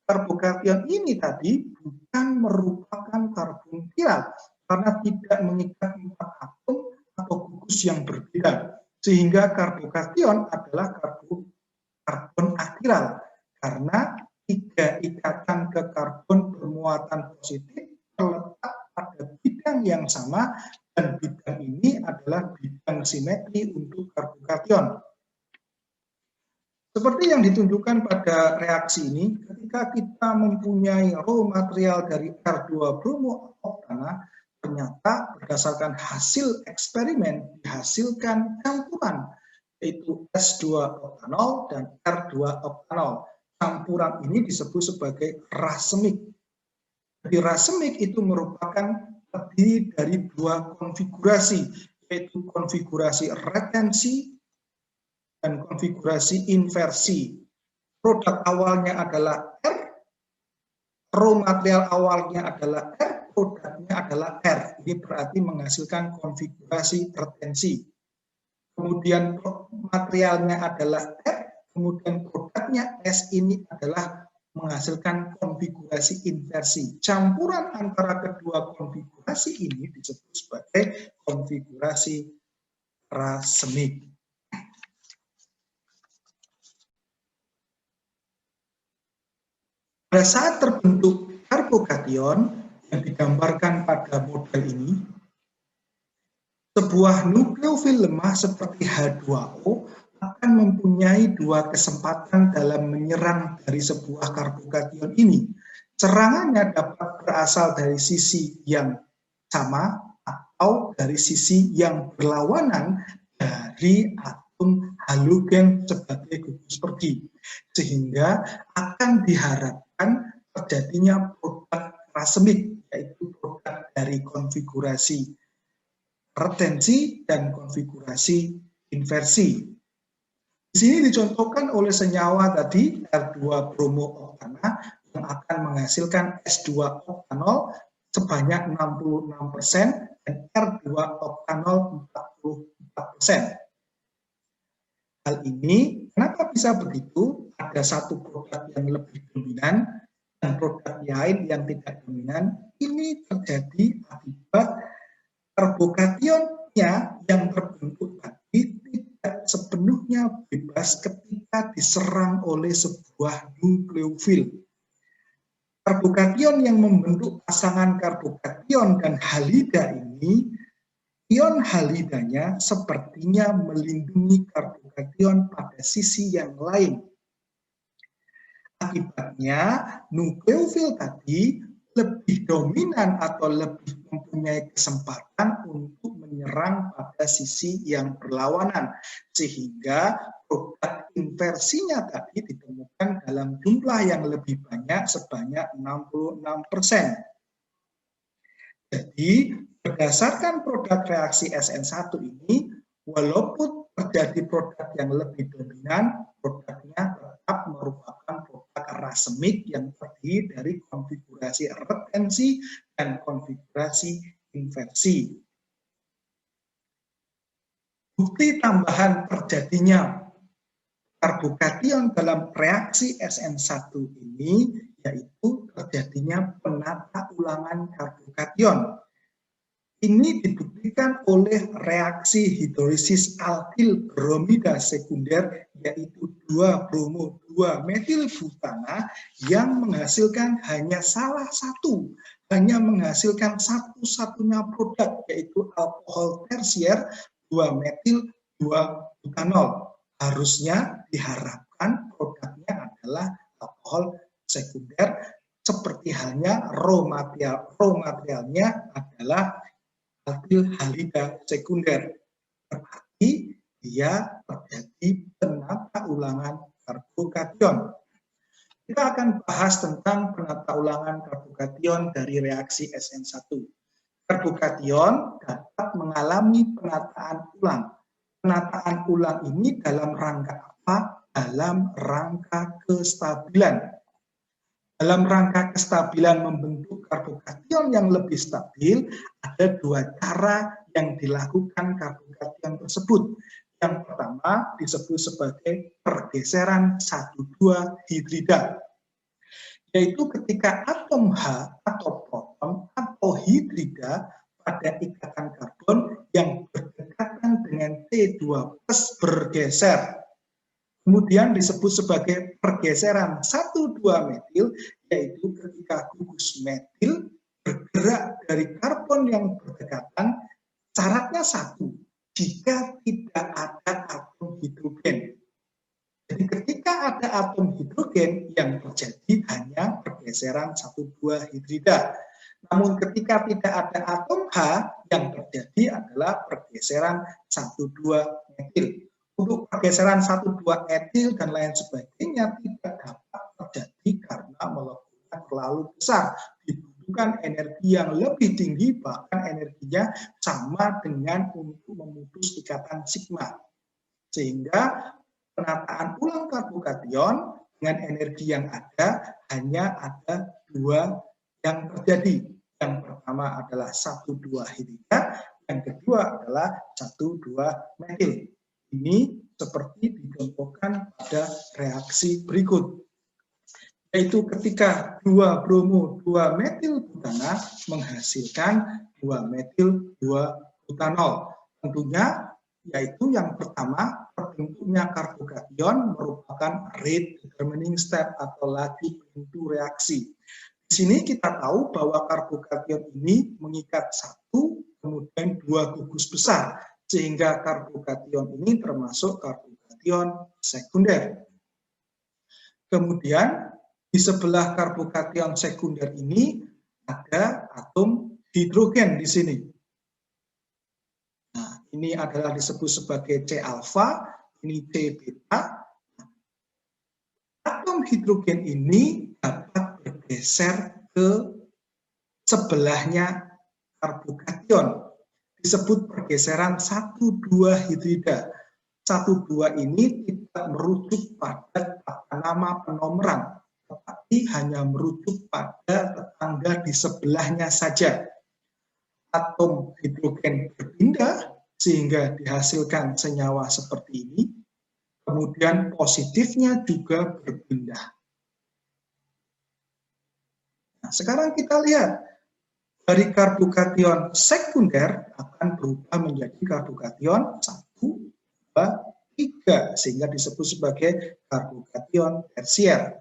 [SPEAKER 1] Karbokation ini tadi bukan merupakan karbon chiral karena tidak mengikat 4 atom atau gugus yang berbeda, sehingga karbokation adalah karbon achiral karena 3 ikatan ke karbon bermuatan positif terletak pada bidang yang sama, dan bidang ini adalah bidang simetri untuk karbokation. Seperti yang ditunjukkan pada reaksi ini, ketika kita mempunyai raw material dari R2 bromo oktana, ternyata berdasarkan hasil eksperimen dihasilkan campuran, yaitu S2 oktanol dan R2 oktanol. Campuran ini disebut sebagai racemic. Jadi racemic itu merupakan terdiri dari 2 konfigurasi, yaitu konfigurasi retensi dan konfigurasi inversi. Produk awalnya adalah R, raw material awalnya adalah R, produknya adalah R. Ini berarti menghasilkan konfigurasi retensi. Kemudian materialnya adalah R, kemudian produknya S, ini adalah menghasilkan konfigurasi inversi. Campuran antara kedua konfigurasi ini disebut sebagai konfigurasi racemic. Pada saat terbentuk karbokation yang digambarkan pada model ini, sebuah nukleofil lemah seperti H2O akan mempunyai 2 kesempatan dalam menyerang dari sebuah karbokation ini. Serangannya dapat berasal dari sisi yang sama atau dari sisi yang berlawanan dari atom halogen sebagai gugus pergi, sehingga akan diharapkan terjadinya produk racemic, yaitu produk dari konfigurasi retensi dan konfigurasi inversi. Di sini dicontohkan oleh senyawa tadi R2 bromo oktana yang akan menghasilkan S2 oktanol sebanyak 66% dan R2 oktanol 44%. Hal ini kenapa bisa begitu? Ada satu produk yang lebih dominan dan produk lain yang tidak dominan. Ini terjadi akibat karbokationnya yang terbentuk tadi tidak sepenuhnya bebas ketika diserang oleh sebuah nukleofil. Karbokation yang membentuk pasangan karbokation dan halida ini, ion halidanya sepertinya melindungi karbokation pada sisi yang lain. Akibatnya, nukleofil tadi lebih dominan atau lebih mempunyai kesempatan untuk menyerang pada sisi yang berlawanan, sehingga produk inversinya tadi ditemukan dalam jumlah yang lebih banyak sebanyak 66%. Jadi, berdasarkan produk reaksi SN1 ini, walaupun terjadi produk yang lebih dominan, produknya tetap merupakan produk racemic yang terdiri dari konfigurasi retensi dan konfigurasi inversi. Bukti tambahan terjadinya karbokation dalam reaksi SN1 ini yaitu terjadinya penata ulangan karbokation. Ini dibuktikan oleh reaksi hidrolisis alkil bromida sekunder, yaitu 2-bromo-2-metilbutana yang menghasilkan hanya hanya menghasilkan satu-satunya produk, yaitu alkohol tersier 2-metil-2-butanol. Harusnya diharapkan produknya adalah alkohol sekunder, seperti halnya raw materialnya adalah alkil halida sekunder. Berarti dia terjadi penata ulangan karbokation. Kita akan bahas tentang penata ulangan karbokation dari reaksi SN1. Karbokation dapat mengalami penataan ulang. Penataan ulang ini dalam rangka apa? Dalam rangka kestabilan. Dalam rangka kestabilan membentuk karbokation yang lebih stabil, ada 2 cara yang dilakukan karbokation tersebut. Yang pertama disebut sebagai pergeseran 1,2 hidrida, yaitu ketika atom H atau proton atau hidrida pada ikatan karbon yang berdekatan dengan T2+ bergeser. Kemudian disebut sebagai pergeseran 1,2 metil, yaitu ketika gugus metil bergerak dari karbon yang berdekatan, syaratnya satu, jika tidak ada atom hidrogen. Jadi ketika ada atom hidrogen, yang terjadi hanya pergeseran 1,2 hidrida. Namun ketika tidak ada atom H, yang terjadi adalah pergeseran 1,2 metil. Untuk pergeseran 1,2 etil dan lain sebagainya tidak dapat terjadi karena molekulnya terlalu besar. Dibutuhkan energi yang lebih tinggi, bahkan energinya sama dengan untuk memutus ikatan sigma. Sehingga penataan ulang karbokation dengan energi yang ada hanya ada dua yang terjadi. Yang pertama adalah 1,2 hidrida, yang kedua adalah 1,2 metil. Ini seperti dicontohkan pada reaksi berikut, yaitu ketika 2 bromo 2 metil butana menghasilkan 2 metil 2 butanol. Tentunya yaitu yang pertama, terbentuknya karbokation merupakan rate determining step atau laju penentu reaksi. Di sini kita tahu bahwa karbokation ini mengikat satu kemudian 2 gugus besar, sehingga karbokation ini termasuk karbokation sekunder. Kemudian di sebelah karbokation sekunder ini ada atom hidrogen di sini. Nah, ini adalah disebut sebagai C alfa, ini C beta. Atom hidrogen ini dapat bergeser ke sebelahnya karbokation. Disebut pergeseran 1,2 hidrida. 1,2 ini tidak merujuk pada nama penomeran, tetapi hanya merujuk pada tetangga di sebelahnya saja. Atom hidrogen berpindah sehingga dihasilkan senyawa seperti ini. Kemudian positifnya juga berpindah. Nah, sekarang kita lihat. Dari karbokation sekunder akan berubah menjadi karbokation 1, 2, 3, sehingga disebut sebagai karbokation tersier.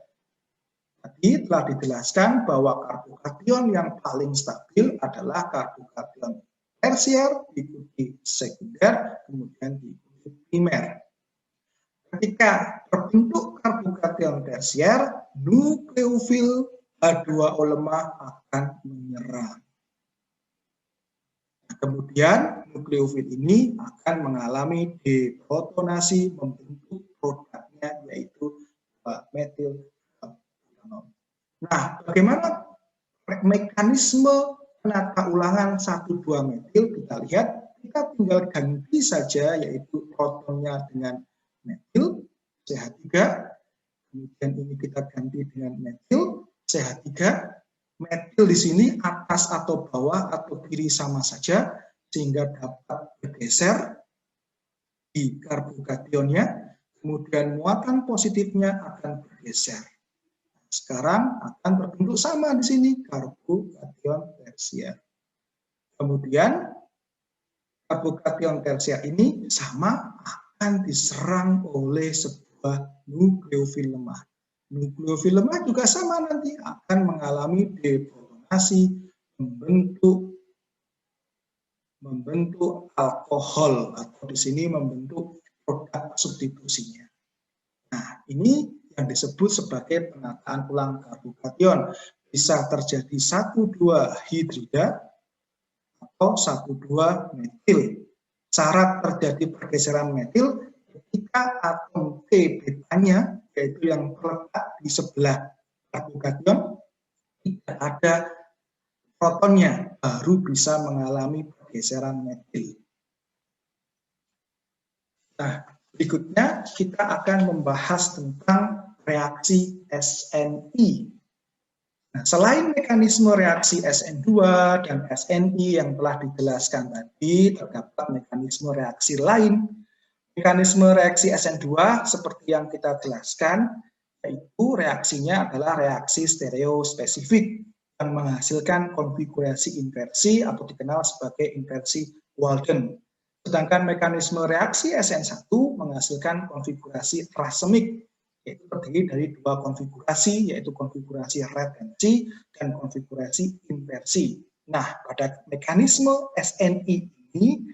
[SPEAKER 1] Tadi telah dijelaskan bahwa karbokation yang paling stabil adalah karbokation tersier, diikuti sekunder, kemudian diikuti primer. Ketika terbentuk karbokation tersier, nukleofil H2O lemah akan menyerang. Kemudian nukleofil ini akan mengalami deprotonasi membentuk produknya yaitu metil butanol. Nah, bagaimana mekanisme penata ulangan 1,2 metil? Kita lihat, kita tinggal ganti saja yaitu protonnya dengan metil CH3, kemudian ini kita ganti dengan metil CH3. Metil di sini atas atau bawah atau kiri sama saja, sehingga dapat bergeser di karbokationnya, kemudian muatan positifnya akan bergeser. Sekarang akan terbentuk sama di sini, karbokation tersier. Kemudian karbokation tersier ini sama akan diserang oleh sebuah nukleofil lemah. Nukleofil lemah juga sama nanti akan mengalami deprotonasi, membentuk alkohol atau di sini membentuk produk substitusinya. Nah, ini yang disebut sebagai penataan ulang karbokation. Bisa terjadi 1,2 hidrida atau 1,2 metil. Syarat terjadi pergeseran metil ketika atom T betanya, yaitu yang terletak di sebelah karbokation, tidak ada protonnya, baru bisa mengalami pergeseran metil. Nah, berikutnya kita akan membahas tentang reaksi SNI. Nah, selain mekanisme reaksi SN2 dan SNI yang telah dijelaskan tadi, terdapat mekanisme reaksi lain. Mekanisme reaksi SN2 seperti yang kita jelaskan, yaitu reaksinya adalah reaksi stereospesifik yang menghasilkan konfigurasi inversi atau dikenal sebagai inversi Walden. Sedangkan mekanisme reaksi SN1 menghasilkan konfigurasi rasemik, yaitu terdiri dari dua konfigurasi, yaitu konfigurasi retensi dan konfigurasi inversi. Nah, pada mekanisme SNI ini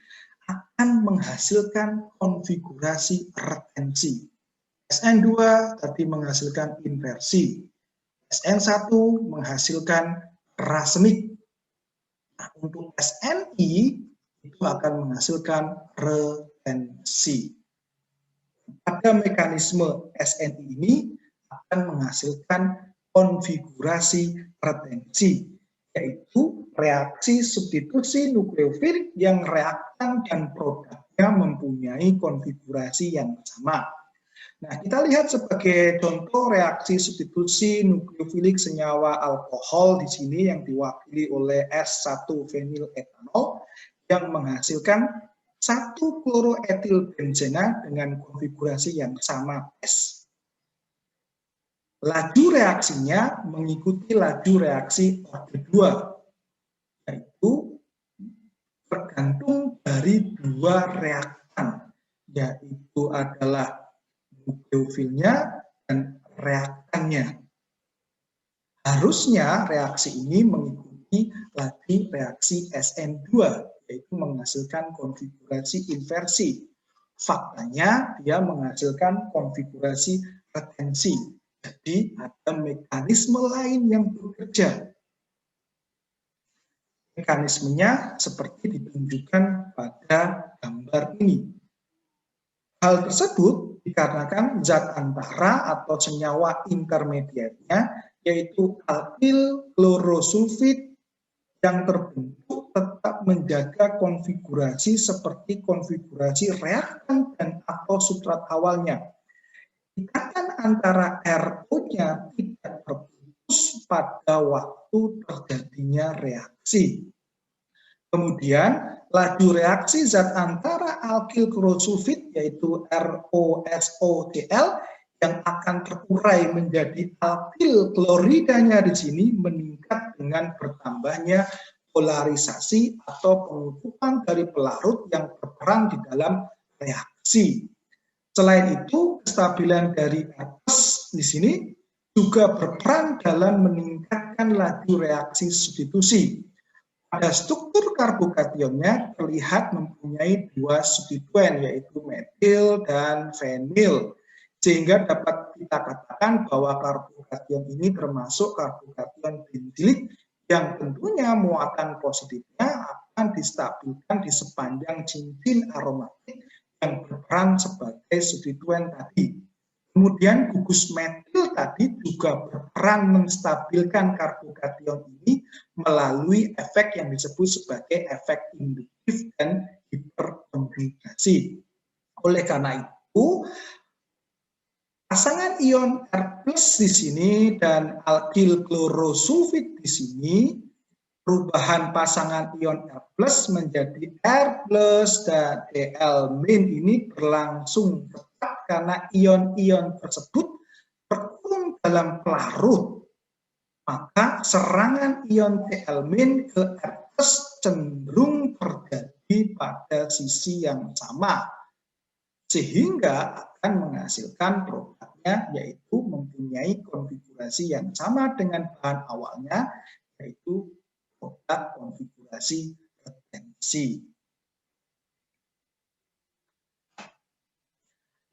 [SPEAKER 1] akan menghasilkan konfigurasi retensi. SN2 tadi menghasilkan inversi. SN1 menghasilkan rasemik. Nah, untuk SNI itu akan menghasilkan retensi. Pada mekanisme SNI ini akan menghasilkan konfigurasi retensi, yaitu reaksi substitusi nukleofilik yang reaktan dan produknya mempunyai konfigurasi yang sama. Nah, kita lihat sebagai contoh reaksi substitusi nukleofilik senyawa alkohol di sini yang diwakili oleh S1-feniletanol yang menghasilkan 1-kloroetilbenzena dengan konfigurasi yang sama S. Laju reaksinya mengikuti laju reaksi orde 2, yaitu tergantung dari dua reaktan, yaitu adalah nukleofilnya dan reaktannya. Harusnya reaksi ini mengikuti laju reaksi SN2, yaitu menghasilkan konfigurasi inversi. Faktanya dia menghasilkan konfigurasi retensi. Jadi ada mekanisme lain yang bekerja. Mekanismenya seperti ditunjukkan pada gambar ini. Hal tersebut dikarenakan zat antara atau senyawa intermediatnya, yaitu alkil klorosulfid yang terbentuk tetap menjaga konfigurasi seperti konfigurasi reaktan dan atau substrat awalnya. Ikatan antara RO-nya tidak terputus pada waktu terjadinya reaksi. Kemudian, laju reaksi zat antara alkil klorosulfid yaitu ROSOCl yang akan terurai menjadi alkil kloridanya di sini meningkat dengan bertambahnya polarisasi atau pengukuran dari pelarut yang berperan di dalam reaksi. Selain itu, kestabilan dari Herpes di sini juga berperan dalam meningkatkan laju reaksi substitusi. Pada struktur karbokationnya terlihat mempunyai dua substituen, yaitu metil dan fenil, sehingga dapat kita katakan bahwa karbokation ini termasuk karbokation benzilik yang tentunya muatan positifnya akan distabilkan di sepanjang cincin aromatik yang berperan sebagai substituen tadi. Kemudian gugus metil tadi juga berperan menstabilkan karbokation ini melalui efek yang disebut sebagai efek induktif dan hiperkonjugasi. Oleh karena itu, pasangan ion R+ di sini dan alkil klorosulfid di sini, perubahan pasangan ion R+ menjadi R+ dan Al- ini berlangsung tepat karena ion-ion tersebut berkurung dalam pelarut. Maka serangan ion Al- ke R+ cenderung terjadi pada sisi yang sama, sehingga akan menghasilkan produknya yaitu mempunyai konfigurasi yang sama dengan bahan awalnya, yaitu produk konfigurasi retensi.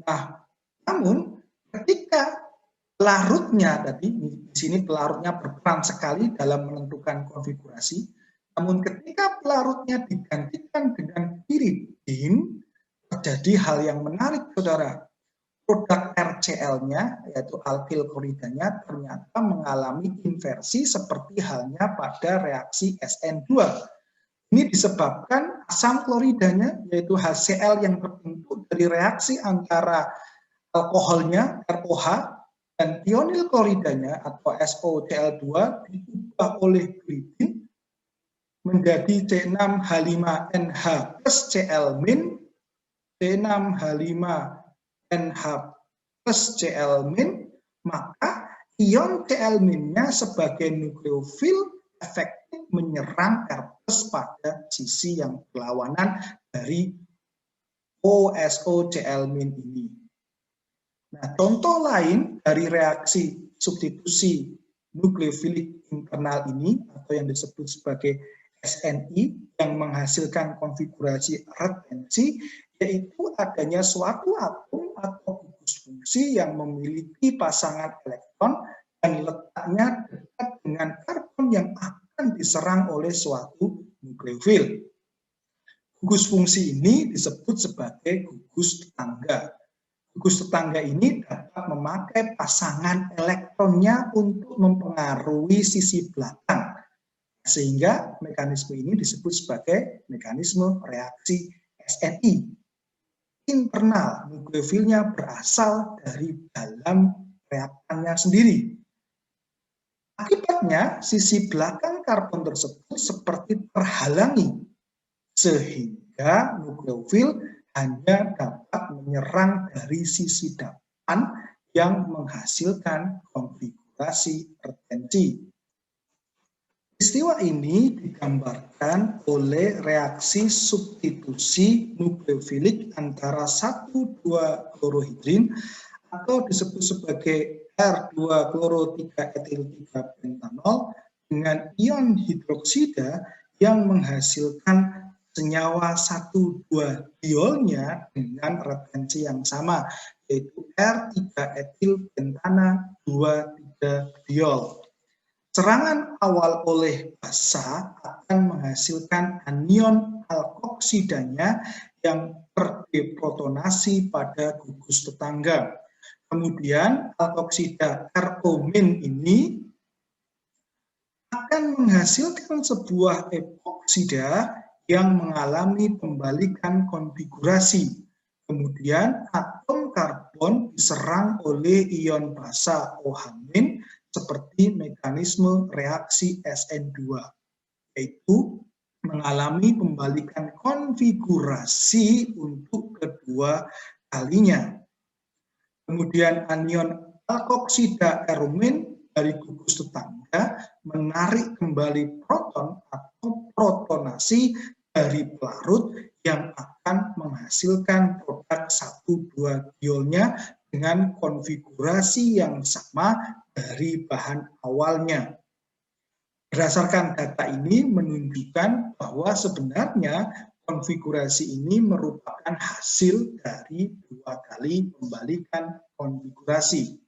[SPEAKER 1] Nah, namun ketika pelarutnya tadi di sini pelarutnya berperan sekali dalam menentukan konfigurasi, namun ketika pelarutnya digantikan dengan piridin, terjadi hal yang menarik, saudara. Produk RCl-nya, yaitu alkil kloridanya, ternyata mengalami inversi seperti halnya pada reaksi SN2. Ini disebabkan asam kloridanya, yaitu HCl yang terbentuk dari reaksi antara alkoholnya, ROH, dan tionil kloridanya, atau SOCl2, diubah oleh piridin menjadi C6H5NH plus Cl- C6H5NH plus Cl-, maka ion Cl-nya sebagai nukleofil efektif menyerang R+ pada sisi yang berlawanan dari OSO Cl- ini. Nah, contoh lain dari reaksi substitusi nukleofilik internal ini atau yang disebut sebagai SNI yang menghasilkan konfigurasi retensi, yaitu adanya suatu atom atau gugus fungsi yang memiliki pasangan elektron dan letaknya dekat dengan karbon yang akan diserang oleh suatu nukleofil. Gugus fungsi ini disebut sebagai gugus tetangga. Gugus tetangga ini dapat memakai pasangan elektronnya untuk mempengaruhi sisi belakang, sehingga mekanisme ini disebut sebagai mekanisme reaksi SNI. Internal nukleofilnya berasal dari dalam reaktannya sendiri. Akibatnya, sisi belakang karbon tersebut seperti terhalangi, sehingga nukleofil hanya dapat menyerang dari sisi depan yang menghasilkan konfigurasi retensi. Peristiwa ini digambarkan oleh reaksi substitusi nukleofilik antara 1,2-klorohidrin atau disebut sebagai R2-kloro-3-etil-3-pentanol dengan ion hidroksida yang menghasilkan senyawa 1,2-diolnya dengan retensi yang sama, yaitu R3-etil-pentana 2,3-diol. Serangan awal oleh basa akan menghasilkan anion alkoksidanya yang terdeprotonasi pada gugus tetangga. Kemudian alkoksida RO- ini akan menghasilkan sebuah epoksida yang mengalami pembalikan konfigurasi. Kemudian atom karbon diserang oleh ion basa OH- seperti mekanisme reaksi SN2, yaitu mengalami pembalikan konfigurasi untuk kedua kalinya. Kemudian anion alkoksida aromen dari gugus tetangga menarik kembali proton atau protonasi dari pelarut yang akan menghasilkan produk 1,2-diolnya dengan konfigurasi yang sama dari bahan awalnya. Berdasarkan data ini menunjukkan bahwa sebenarnya konfigurasi ini merupakan hasil dari 2 kali pembalikan konfigurasi.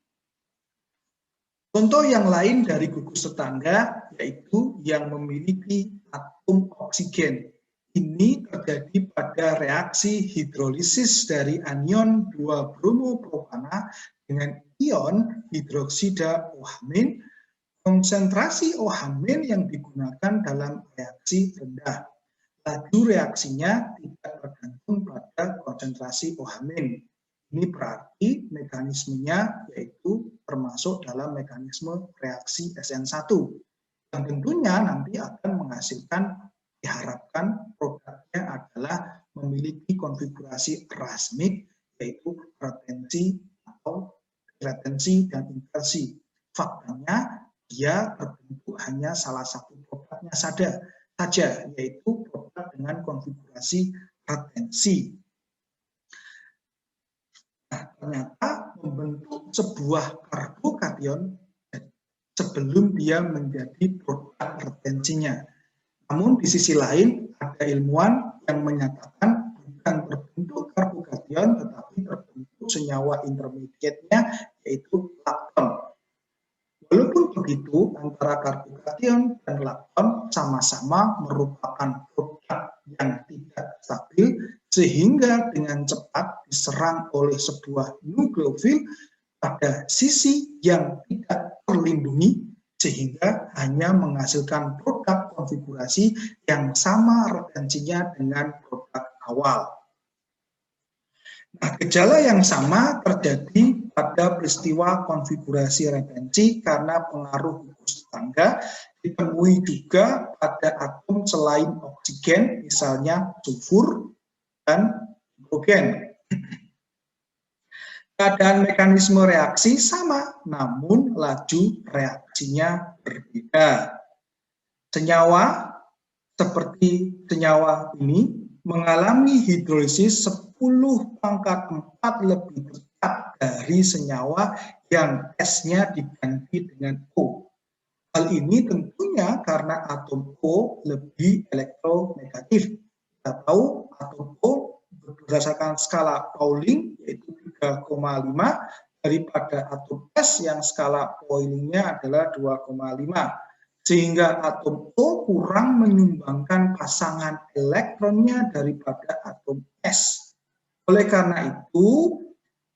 [SPEAKER 1] Contoh yang lain dari gugus tetangga yaitu yang memiliki atom oksigen. Ini terjadi pada reaksi hidrolisis dari anion 2-bromopropana dengan ion hidroksida OH-. Konsentrasi OH- yang digunakan dalam reaksi rendah. Laju reaksinya tidak tergantung pada konsentrasi OH-. Ini berarti mekanismenya yaitu termasuk dalam mekanisme reaksi SN1. Yang tentunya nanti akan menghasilkan, diharapkan produknya adalah memiliki konfigurasi erasmik, yaitu retensi atau retensi dan inversi. Faktanya dia terbentuk hanya salah satu produknya saja, yaitu produk dengan konfigurasi retensi. Nah, ternyata membentuk sebuah karbokation sebelum dia menjadi produk retensinya. Namun di sisi lain ada ilmuwan yang menyatakan bukan terbentuk karbokation tetapi terbentuk senyawa intermediate-nya yaitu lakton. Walaupun begitu, antara karbokation dan lakton sama-sama merupakan produk yang tidak stabil sehingga dengan cepat diserang oleh sebuah nukleofil pada sisi yang tidak terlindungi sehingga hanya menghasilkan produk konfigurasi yang sama retensinya dengan produk awal. Nah, gejala yang sama terjadi pada peristiwa konfigurasi retensi karena pengaruh gugus tetangga ditemui juga pada atom selain oksigen, misalnya sulfur dan hidrogen. Keadaan mekanisme reaksi sama, namun laju reaksinya berbeda. Senyawa seperti senyawa ini mengalami hidrolisis 10⁴ lebih cepat dari senyawa yang S-nya diganti dengan O. Hal ini tentunya karena atom O lebih elektronegatif. Kita tahu atom O berdasarkan skala Pauling yaitu 3,5 daripada atom S yang skala Paulingnya adalah 2,5. Sehingga atom O kurang menyumbangkan pasangan elektronnya daripada atom S. Oleh karena itu,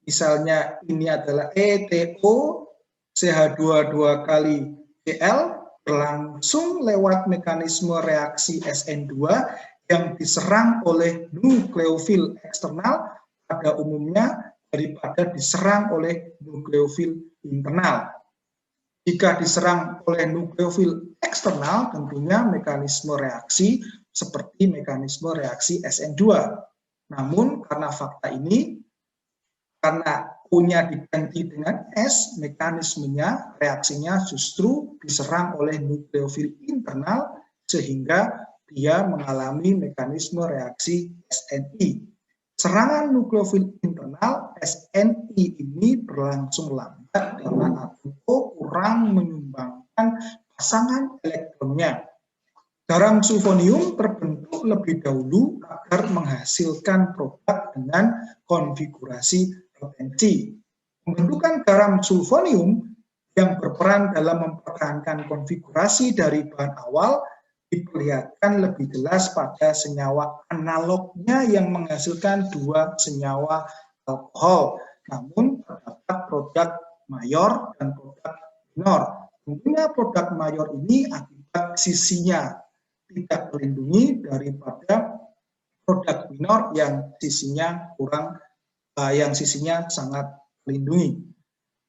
[SPEAKER 1] misalnya ini adalah ETO CH2 2 kali Cl berlangsung lewat mekanisme reaksi SN2 yang diserang oleh nukleofil eksternal pada umumnya daripada diserang oleh nukleofil internal. Jika diserang oleh nukleofil eksternal, tentunya mekanisme reaksi seperti mekanisme reaksi SN2. Namun karena fakta ini, karena O-nya diganti dengan S, mekanismenya, reaksinya justru diserang oleh nukleofil internal sehingga dia mengalami mekanisme reaksi SNI. Serangan nukleofil internal SNI ini berlangsung lambat karena atom O kurang menyumbangkan pasangan elektronnya. Garam sulfonium terbentuk lebih dahulu agar menghasilkan produk dengan konfigurasi potensi. Pembentukan garam sulfonium yang berperan dalam mempertahankan konfigurasi dari bahan awal diperlihatkan lebih jelas pada senyawa analognya yang menghasilkan dua senyawa alkohol. Namun terdapat produk mayor dan produk minor. Tentunya produk mayor ini akibat sisinya tidak terlindungi daripada produk minor yang sisinya sangat terlindungi.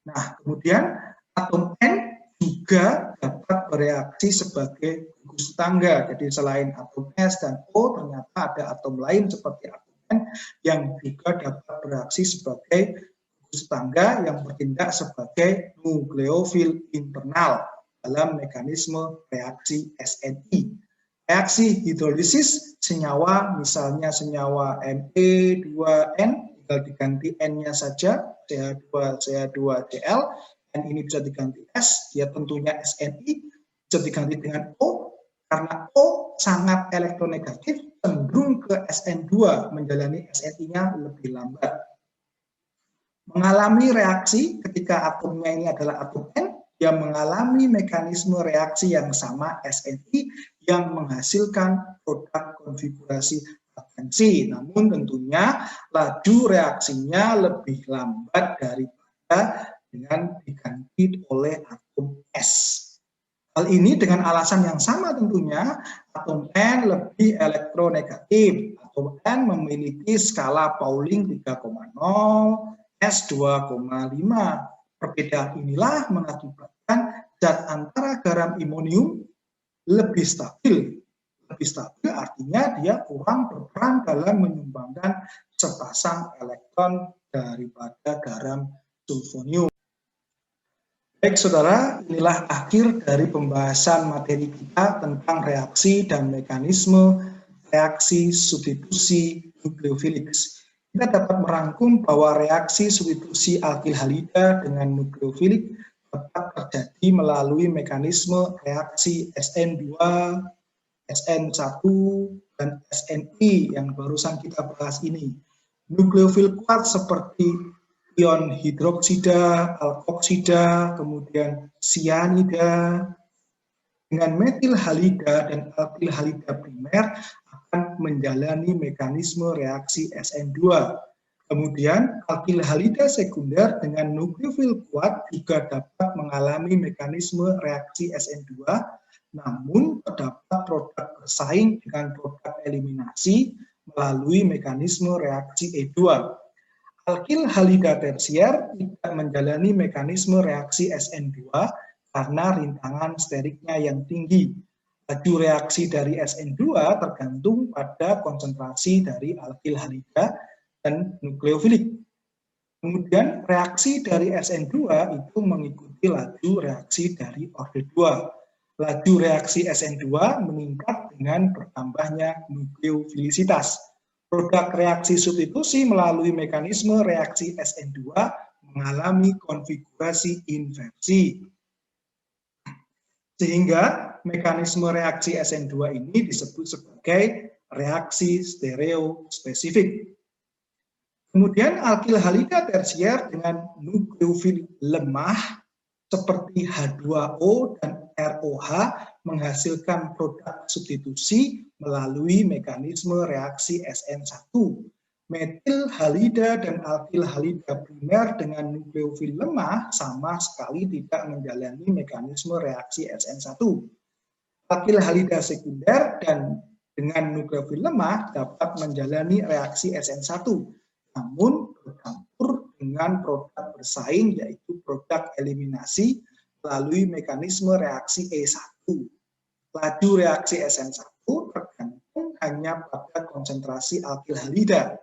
[SPEAKER 1] Nah, kemudian atom N juga dapat bereaksi sebagai gugus tetangga. Jadi selain atom S dan O, ternyata ada atom lain seperti atom N yang juga dapat bereaksi sebagai gugus tetangga yang bertindak sebagai nukleofil internal dalam mekanisme reaksi SNI. Reaksi hidrolisis senyawa, misalnya senyawa Me2N, tinggal diganti N-nya saja, CH2Cl, N ini bisa diganti S, dia tentunya SNI, bisa diganti dengan O, karena O sangat elektronegatif, cenderung ke SN2, menjalani SNI-nya lebih lambat. Mengalami reaksi ketika atomnya ini adalah atom N, yang mengalami mekanisme reaksi yang sama SNI yang menghasilkan produk konfigurasi valensi. Namun tentunya laju reaksinya lebih lambat daripada dengan diganti oleh atom S. Hal ini dengan alasan yang sama tentunya, atom N lebih elektronegatif. Atom N memiliki skala Pauling 3,0, S 2,5. Perbedaan inilah mengakibatkan zat antara garam imonium lebih stabil. Lebih stabil artinya dia kurang berperan dalam menyumbangkan sepasang elektron daripada garam sulfonium. Baik saudara, inilah akhir dari pembahasan materi kita tentang reaksi dan mekanisme reaksi substitusi nukleofilik. Kita dapat merangkum bahwa reaksi substitusi alkil halida dengan nukleofilik dapat terjadi melalui mekanisme reaksi SN2, SN1, dan SNI yang barusan kita bahas ini. Nukleofil kuat seperti ion hidroksida, alkoksida, kemudian sianida, dengan metil halida dan alkil halida primer akan menjalani mekanisme reaksi SN2. Kemudian alkil halida sekunder dengan nukleofil kuat juga dapat mengalami mekanisme reaksi SN2, namun terdapat produk bersaing dengan produk eliminasi melalui mekanisme reaksi E2. Alkil halida tersier tidak menjalani mekanisme reaksi SN2 karena rintangan steriknya yang tinggi. Laju reaksi dari SN2 tergantung pada konsentrasi dari alkil halida dan nukleofilik. Kemudian reaksi dari SN2 itu mengikuti laju reaksi dari orde 2. Laju reaksi SN2 meningkat dengan bertambahnya nukleofilisitas. Produk reaksi substitusi melalui mekanisme reaksi SN2 mengalami konfigurasi inversi. Sehingga mekanisme reaksi SN2 ini disebut sebagai reaksi stereospesifik. Kemudian alkil halida tersier dengan nukleofil lemah seperti H2O dan ROH menghasilkan produk substitusi melalui mekanisme reaksi SN1. Metil halida dan alkil halida primer dengan nukleofil lemah sama sekali tidak menjalani mekanisme reaksi SN1. Alkil halida sekunder dan dengan nukleofil lemah dapat menjalani reaksi SN1. Namun bercampur dengan produk bersaing yaitu produk eliminasi melalui mekanisme reaksi E1. Laju reaksi SN1 tergantung hanya pada konsentrasi alkil halida.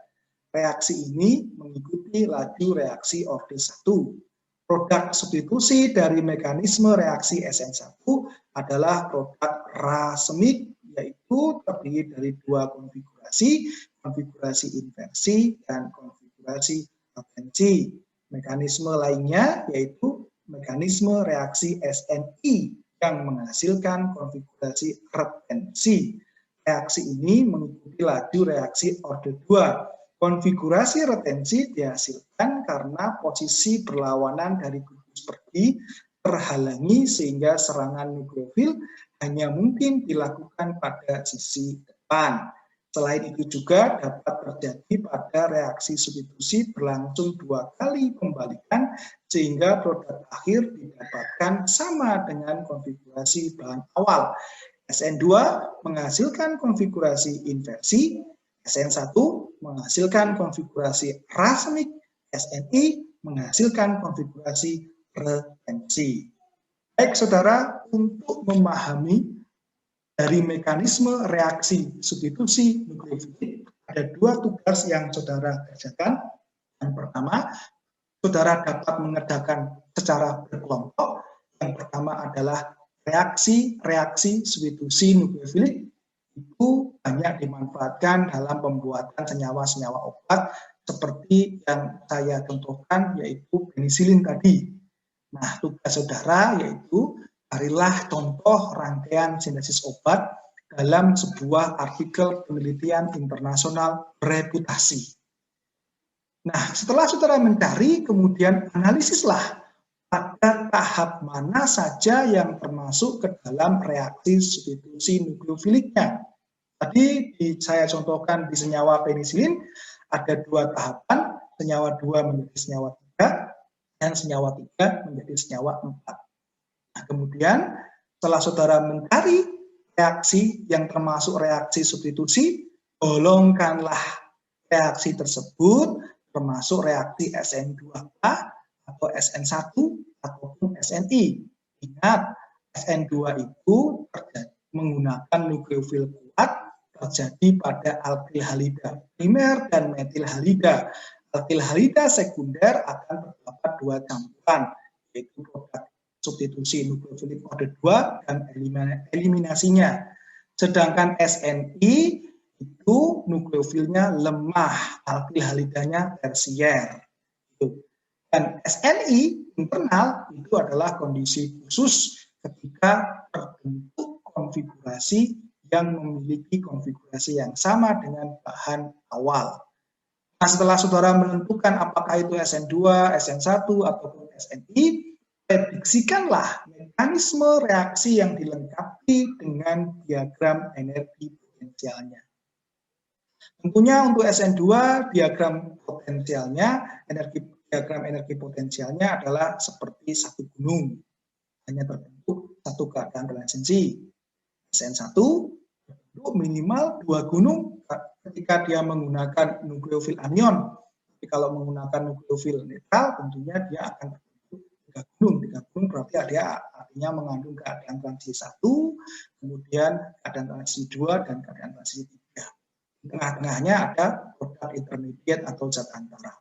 [SPEAKER 1] Reaksi ini mengikuti laju reaksi orde 1. Produk substitusi dari mekanisme reaksi SN1 adalah produk racemic, yaitu terdiri dari dua konfigurasi inversi dan konfigurasi latensi. Mekanisme lainnya yaitu mekanisme reaksi SNI yang menghasilkan konfigurasi retensi. Reaksi ini mengikuti laju reaksi orde 2. Konfigurasi retensi dihasilkan karena posisi berlawanan dari gugus pergi terhalangi sehingga serangan nukleofil hanya mungkin dilakukan pada sisi depan. Selain itu juga dapat terjadi pada reaksi substitusi berlangsung 2 kali pembalikan sehingga produk akhir didapatkan sama dengan konfigurasi bahan awal. SN2 menghasilkan konfigurasi inversi, SN1 menghasilkan konfigurasi racemic, SNI menghasilkan konfigurasi retensi. Baik saudara, untuk memahami dari mekanisme reaksi substitusi nukleofilik, ada dua tugas yang saudara kerjakan. Yang pertama, saudara dapat mengerjakan secara berkelompok. Yang pertama adalah reaksi substitusi nukleofilik. Itu banyak dimanfaatkan dalam pembuatan senyawa-senyawa obat seperti yang saya contohkan, yaitu penisilin tadi. Nah, tugas saudara yaitu carilah contoh rangkaian sintesis obat dalam sebuah artikel penelitian internasional bereputasi. Nah, setelah saudara mencari, kemudian analisislah pada tahap mana saja yang termasuk ke dalam reaksi substitusi nukleofiliknya. Tadi saya contohkan di senyawa penisilin, ada dua tahapan, senyawa 2 menjadi senyawa 3, dan senyawa 3 menjadi senyawa 4. Nah, kemudian setelah saudara mencari reaksi yang termasuk reaksi substitusi, golongkanlah reaksi tersebut termasuk reaksi SN2A atau SN1 ataupun SNI. Ingat, SN2 itu menggunakan nukleofil kuat terjadi pada alkil halida primer dan metil halida. Alkil halida sekunder akan terdapat dua campuran, yaitu produk substitusi nukleofilik orde 2 dan eliminasinya. Sedangkan SNI itu nukleofilnya lemah, alkil halidanya tersier. Dan SNI internal itu adalah kondisi khusus ketika terbentuk konfigurasi yang memiliki konfigurasi yang sama dengan bahan awal. Nah, setelah saudara menentukan apakah itu SN2, SN1, ataupun SNI, prediksikanlah mekanisme reaksi yang dilengkapi dengan diagram energi potensialnya. Tentunya untuk SN2, diagram energi potensialnya adalah seperti satu gunung, hanya terbentuk satu keadaan transensi. SN1 terbentuk minimal 2 gunung ketika dia menggunakan nukleofil anion. Tapi kalau menggunakan nukleofil netral, tentunya dia akan terbentuk 3 gunung. 3 gunung berarti dia artinya mengandung keadaan transisi 1, kemudian keadaan transisi 2, dan keadaan transisi 3. Di tengah-tengahnya ada produk zat intermediate atau zat antara.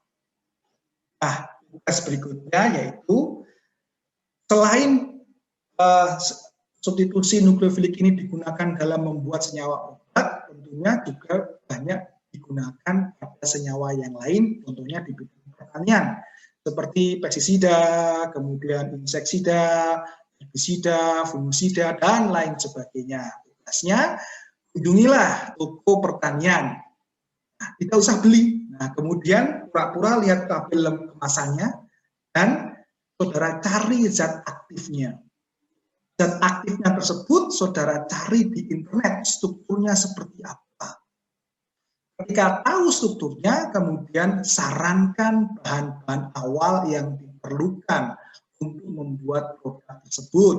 [SPEAKER 1] Nah, tugas berikutnya yaitu selain substitusi nukleofilik ini digunakan dalam membuat senyawa obat, tentunya juga banyak digunakan pada senyawa yang lain, contohnya di bidang pertanian, seperti pestisida, kemudian inseksida, herbisida, fungisida, dan lain sebagainya. Tugasnya, kunjungilah toko pertanian. Nah, tidak usah beli. Nah, kemudian pura-pura lihat tabel kemasannya, dan saudara cari zat aktifnya. Zat aktifnya tersebut saudara cari di internet, strukturnya seperti apa. Ketika tahu strukturnya, kemudian sarankan bahan-bahan awal yang diperlukan untuk membuat produk tersebut.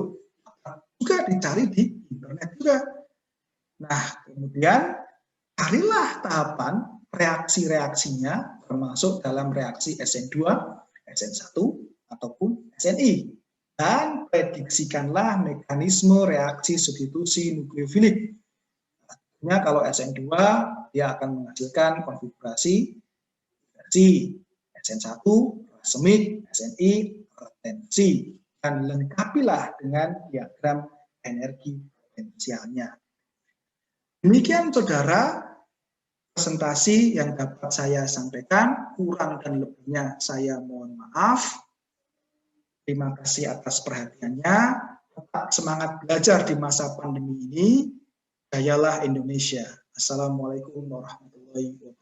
[SPEAKER 1] Juga dicari di internet juga. Nah, kemudian carilah tahapan reaksi-reaksinya, termasuk dalam reaksi SN2, SN1, ataupun SNI. Dan prediksikanlah mekanisme reaksi substitusi nukleofilik. Artinya kalau SN2, dia akan menghasilkan konfigurasi SN1, racemik, SNI, retensi, dan lengkapilah dengan diagram energi potensialnya. Demikian saudara, presentasi yang dapat saya sampaikan, kurang dan lebihnya saya mohon maaf. Terima kasih atas perhatiannya. Tetap semangat belajar di masa pandemi ini. Jayalah Indonesia. Assalamualaikum warahmatullahi wabarakatuh.